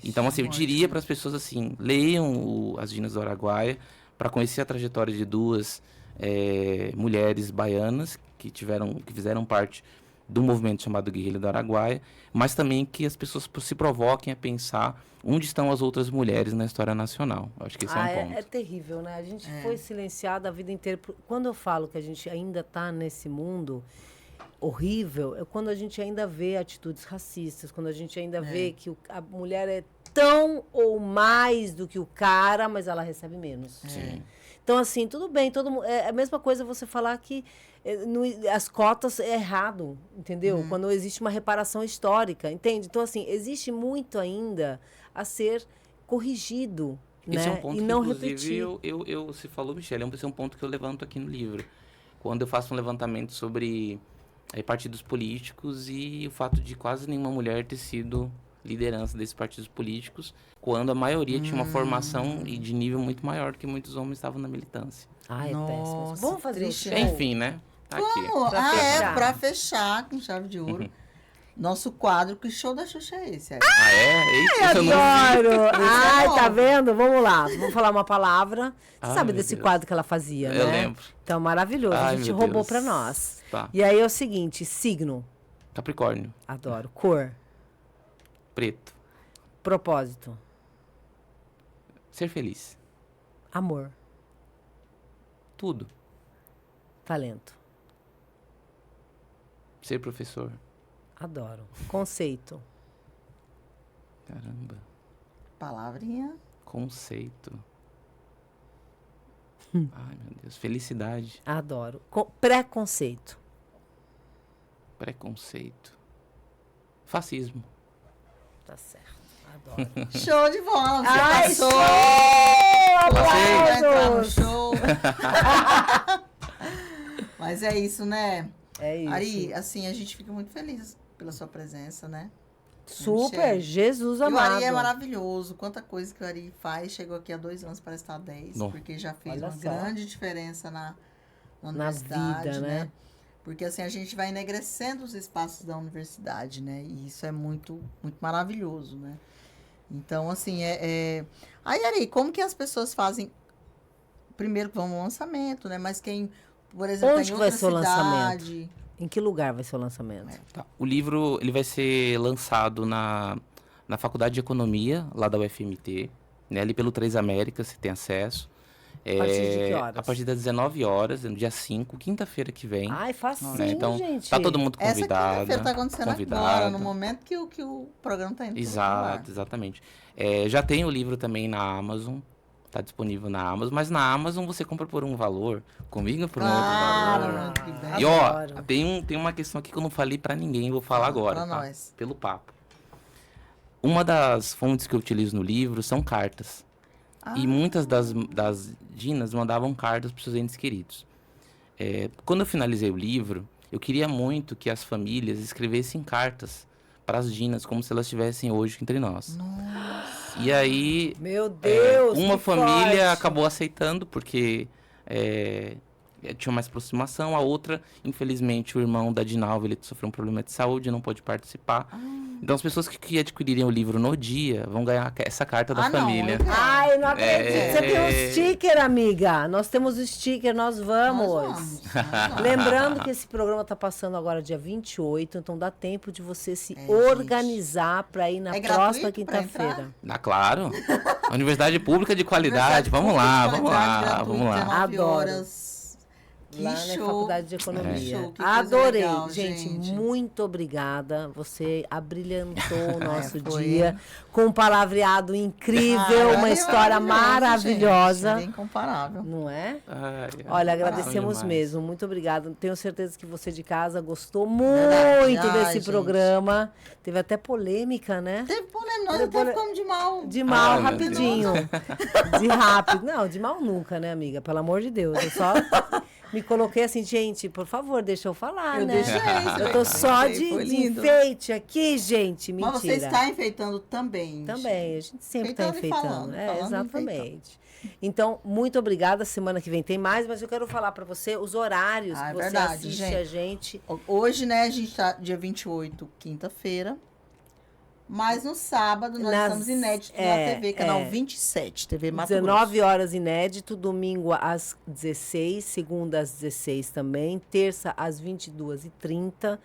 Speaker 3: Então, assim, eu diria para as pessoas, assim, leiam As Dinas do Araguaia para conhecer a trajetória de duas mulheres baianas que fizeram parte do movimento chamado Guerrilha do Araguaia, mas também que as pessoas se provoquem a pensar onde estão as outras mulheres na história nacional. Acho que esse é um ponto.
Speaker 1: É terrível, né? A gente foi silenciada a vida inteira. Quando eu falo que a gente ainda está nesse mundo horrível, é quando a gente ainda vê atitudes racistas, quando a gente ainda vê que a mulher é tão ou mais do que o cara, mas ela recebe menos.
Speaker 3: Sim.
Speaker 1: Então, assim, tudo bem, é a mesma coisa você falar que as cotas é errado, entendeu? Quando existe uma reparação histórica, entende? Então, assim, existe muito ainda a ser corrigido,
Speaker 3: Esse
Speaker 1: né?
Speaker 3: é um ponto
Speaker 1: e
Speaker 3: que,
Speaker 1: não
Speaker 3: inclusive,
Speaker 1: repetir.
Speaker 3: você falou, Michele, esse é um ponto que eu levanto aqui no livro. Quando eu faço um levantamento sobre partidos políticos e o fato de quase nenhuma mulher ter sido liderança desses partidos políticos, quando a maioria tinha uma formação e de nível muito maior do que muitos homens estavam na militância.
Speaker 1: Ai, é péssimo. Vamos fazer
Speaker 2: triste,
Speaker 1: o show?
Speaker 3: Enfim, né? Tá aqui.
Speaker 2: Vamos! Pra fechar com chave de ouro. Nosso quadro, que show da Xuxa é esse? Ari?
Speaker 3: Ah, é? Eita, esse eu não vi.
Speaker 1: Adoro! Ai,
Speaker 2: bom.
Speaker 1: tá vendo? Vamos lá, vamos falar uma palavra. Você
Speaker 3: Ai,
Speaker 1: sabe
Speaker 3: meu
Speaker 1: desse
Speaker 3: Deus.
Speaker 1: quadro que ela fazia, né?
Speaker 3: Eu lembro.
Speaker 1: Então, maravilhoso.
Speaker 3: Ai,
Speaker 1: A gente
Speaker 3: meu
Speaker 1: roubou
Speaker 3: Deus.
Speaker 1: pra nós.
Speaker 3: Tá.
Speaker 1: E aí é o seguinte, signo.
Speaker 3: Capricórnio.
Speaker 1: Adoro. Cor.
Speaker 3: Preto.
Speaker 1: Propósito.
Speaker 3: Ser feliz.
Speaker 1: Amor.
Speaker 3: Tudo.
Speaker 1: Talento.
Speaker 3: Ser professor.
Speaker 1: Adoro. Conceito.
Speaker 3: Caramba.
Speaker 2: Palavrinha.
Speaker 3: Conceito. Ai, meu Deus. Felicidade.
Speaker 1: Adoro. Preconceito.
Speaker 3: Preconceito. Fascismo.
Speaker 1: Tá certo. Adoro.
Speaker 2: Show de bola, você
Speaker 1: Ai,
Speaker 2: passou!
Speaker 1: show!
Speaker 2: Você vai entrar no
Speaker 1: Aplausos!
Speaker 2: show. Mas é isso, né?
Speaker 1: É isso.
Speaker 2: Ari, assim, a gente fica muito feliz pela sua presença, né?
Speaker 1: Super,
Speaker 2: Michele.
Speaker 1: Jesus
Speaker 2: E o
Speaker 1: amado.
Speaker 2: Ari é maravilhoso. Quanta coisa que o Ari faz. Chegou aqui há 2 anos para estar 10.
Speaker 3: Não.
Speaker 2: Porque já fez
Speaker 1: Olha
Speaker 2: uma
Speaker 1: só.
Speaker 2: grande diferença na
Speaker 1: Na
Speaker 2: universidade,
Speaker 1: vida, né?
Speaker 2: Porque assim, a gente vai enegrecendo os espaços da universidade, né? E isso é muito, muito maravilhoso, né? Então, assim, Aí, Ari, como que as pessoas fazem... Primeiro que vão no lançamento, né? Mas quem, por exemplo,
Speaker 1: Onde
Speaker 2: tá em
Speaker 1: vai
Speaker 2: outra
Speaker 1: ser o lançamento?
Speaker 2: cidade...
Speaker 1: Em que lugar vai ser o lançamento?
Speaker 3: Tá. O livro ele vai ser lançado na Faculdade de Economia, lá da UFMT, né? Ali pelo Três Américas, você tem acesso.
Speaker 1: A partir de que horas?
Speaker 3: A partir das 19 horas, no dia 5, quinta-feira que vem.
Speaker 1: Ai, facinho,
Speaker 3: né? Então,
Speaker 1: gente.
Speaker 3: tá todo mundo
Speaker 2: Essa
Speaker 3: convidado.
Speaker 2: quinta-feira tá acontecendo agora, no momento que o programa tá indo pro ar.
Speaker 3: Exato, exatamente. Já tem o livro também na Amazon. Tá disponível na Amazon, mas na Amazon você compra por um valor, comigo por um outro
Speaker 2: Claro,
Speaker 3: valor.
Speaker 2: muito que bem.
Speaker 3: E ó,
Speaker 1: Adoro.
Speaker 3: tem uma questão aqui que eu não falei pra ninguém, vou falar agora,
Speaker 2: pra
Speaker 3: tá?
Speaker 2: nós.
Speaker 3: Pelo papo. Uma das fontes que eu utilizo no livro são cartas. E muitas das Dinas mandavam cartas para seus entes queridos. Quando eu finalizei o livro, eu queria muito que as famílias escrevessem cartas para as Dinas, como se elas estivessem hoje entre nós.
Speaker 2: Nossa.
Speaker 3: E aí,
Speaker 1: Meu Deus,
Speaker 3: uma
Speaker 1: que
Speaker 3: família
Speaker 1: forte.
Speaker 3: acabou aceitando, porque tinha mais aproximação. A outra, infelizmente, o irmão da Dinalva, ele sofreu um problema de saúde, não pôde participar. Então, as pessoas que adquirirem o livro no dia vão ganhar essa carta da
Speaker 2: Ah, não,
Speaker 3: família.
Speaker 2: eu quero.
Speaker 1: Ai, não acredito. Você tem um
Speaker 3: É.
Speaker 1: sticker, amiga. Nós temos o sticker, nós vamos.
Speaker 2: Nós vamos.
Speaker 1: Lembrando que esse programa tá passando agora dia 28, então dá tempo de você se
Speaker 2: Gente.
Speaker 1: organizar para ir na
Speaker 2: É
Speaker 1: próxima
Speaker 2: gratuito pra
Speaker 1: quinta-feira.
Speaker 3: Ah, claro. Universidade Pública de Qualidade. Vamos lá, vamos lá, vamos lá.
Speaker 2: 19
Speaker 1: Adoro.
Speaker 2: horas. Que
Speaker 1: Lá
Speaker 2: show.
Speaker 1: na Faculdade de Economia.
Speaker 2: Que show, que coisa
Speaker 1: Adorei,
Speaker 2: legal,
Speaker 1: gente,
Speaker 2: gente.
Speaker 1: muito obrigada. Você abrilhantou o nosso
Speaker 2: foi.
Speaker 1: dia com um palavreado incrível,
Speaker 2: Ah,
Speaker 1: uma
Speaker 2: é
Speaker 1: história
Speaker 2: maravilhoso,
Speaker 1: maravilhosa.
Speaker 2: gente, é incomparável.
Speaker 1: Não é?
Speaker 3: Ai,
Speaker 1: Olha,
Speaker 3: bom
Speaker 1: agradecemos
Speaker 3: demais.
Speaker 1: mesmo. Muito obrigada. Tenho certeza que você de casa gostou
Speaker 2: Verdade.
Speaker 1: muito
Speaker 2: Ai,
Speaker 1: desse
Speaker 2: gente.
Speaker 1: programa. Teve até polêmica, né?
Speaker 2: Teve polêmica, nós
Speaker 1: Teve
Speaker 2: até
Speaker 1: polê-
Speaker 2: ficamos de mal.
Speaker 1: De mal,
Speaker 3: Ai, meu
Speaker 1: rapidinho. De rápido. Não, de mal nunca, né, amiga? Pelo amor de Deus. Eu só me coloquei assim, gente, por favor, deixa eu falar,
Speaker 2: Eu
Speaker 1: né?
Speaker 2: deixei,
Speaker 1: Eu tô só
Speaker 2: deixei, foi
Speaker 1: de
Speaker 2: lindo.
Speaker 1: enfeite aqui, gente. Mentira.
Speaker 2: Mas você está enfeitando também.
Speaker 1: Também, a gente sempre está
Speaker 2: Enfeitando e
Speaker 1: enfeitando.
Speaker 2: falando,
Speaker 1: É,
Speaker 2: falando e
Speaker 1: exatamente. Então, muito obrigada. Semana que vem tem mais, mas eu quero falar para você os horários
Speaker 2: Ah, é
Speaker 1: que você
Speaker 2: verdade,
Speaker 1: assiste
Speaker 2: gente.
Speaker 1: a gente.
Speaker 2: Hoje, né, a gente tá dia 28, quinta-feira. Mas no sábado nós estamos inéditos na TV, canal 27, TV Mato
Speaker 1: 19 horas inédito, domingo às 16, segunda às 16 também, terça às 22h30,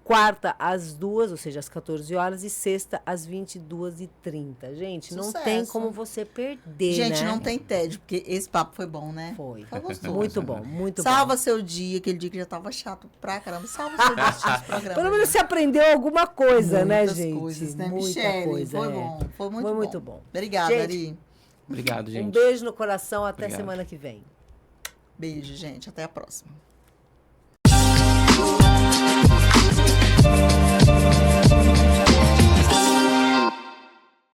Speaker 1: quarta às 2, ou seja, às 14 horas, e sexta às 22h30. Gente, não
Speaker 2: Sucesso.
Speaker 1: tem como você perder,
Speaker 2: Gente,
Speaker 1: né?
Speaker 2: não tem tédio, porque esse papo foi bom, né?
Speaker 1: Foi.
Speaker 2: Foi gostoso.
Speaker 1: Muito bom, muito
Speaker 2: Salva
Speaker 1: bom.
Speaker 2: seu dia, aquele dia que já tava chato pra caramba. Salva seu dia desse programa.
Speaker 1: Pelo menos você aprendeu alguma coisa, né,
Speaker 2: Muitas
Speaker 1: gente?
Speaker 2: coisas, né,
Speaker 1: Muita
Speaker 2: Michele?
Speaker 1: coisa,
Speaker 2: Foi
Speaker 1: é.
Speaker 2: bom, foi muito
Speaker 1: Foi
Speaker 2: bom.
Speaker 1: muito bom.
Speaker 2: Obrigada,
Speaker 1: Gente,
Speaker 2: Ari.
Speaker 3: Obrigado, gente.
Speaker 1: Um beijo no coração, até
Speaker 3: Obrigado.
Speaker 1: semana que vem.
Speaker 2: Beijo, gente. Até a próxima.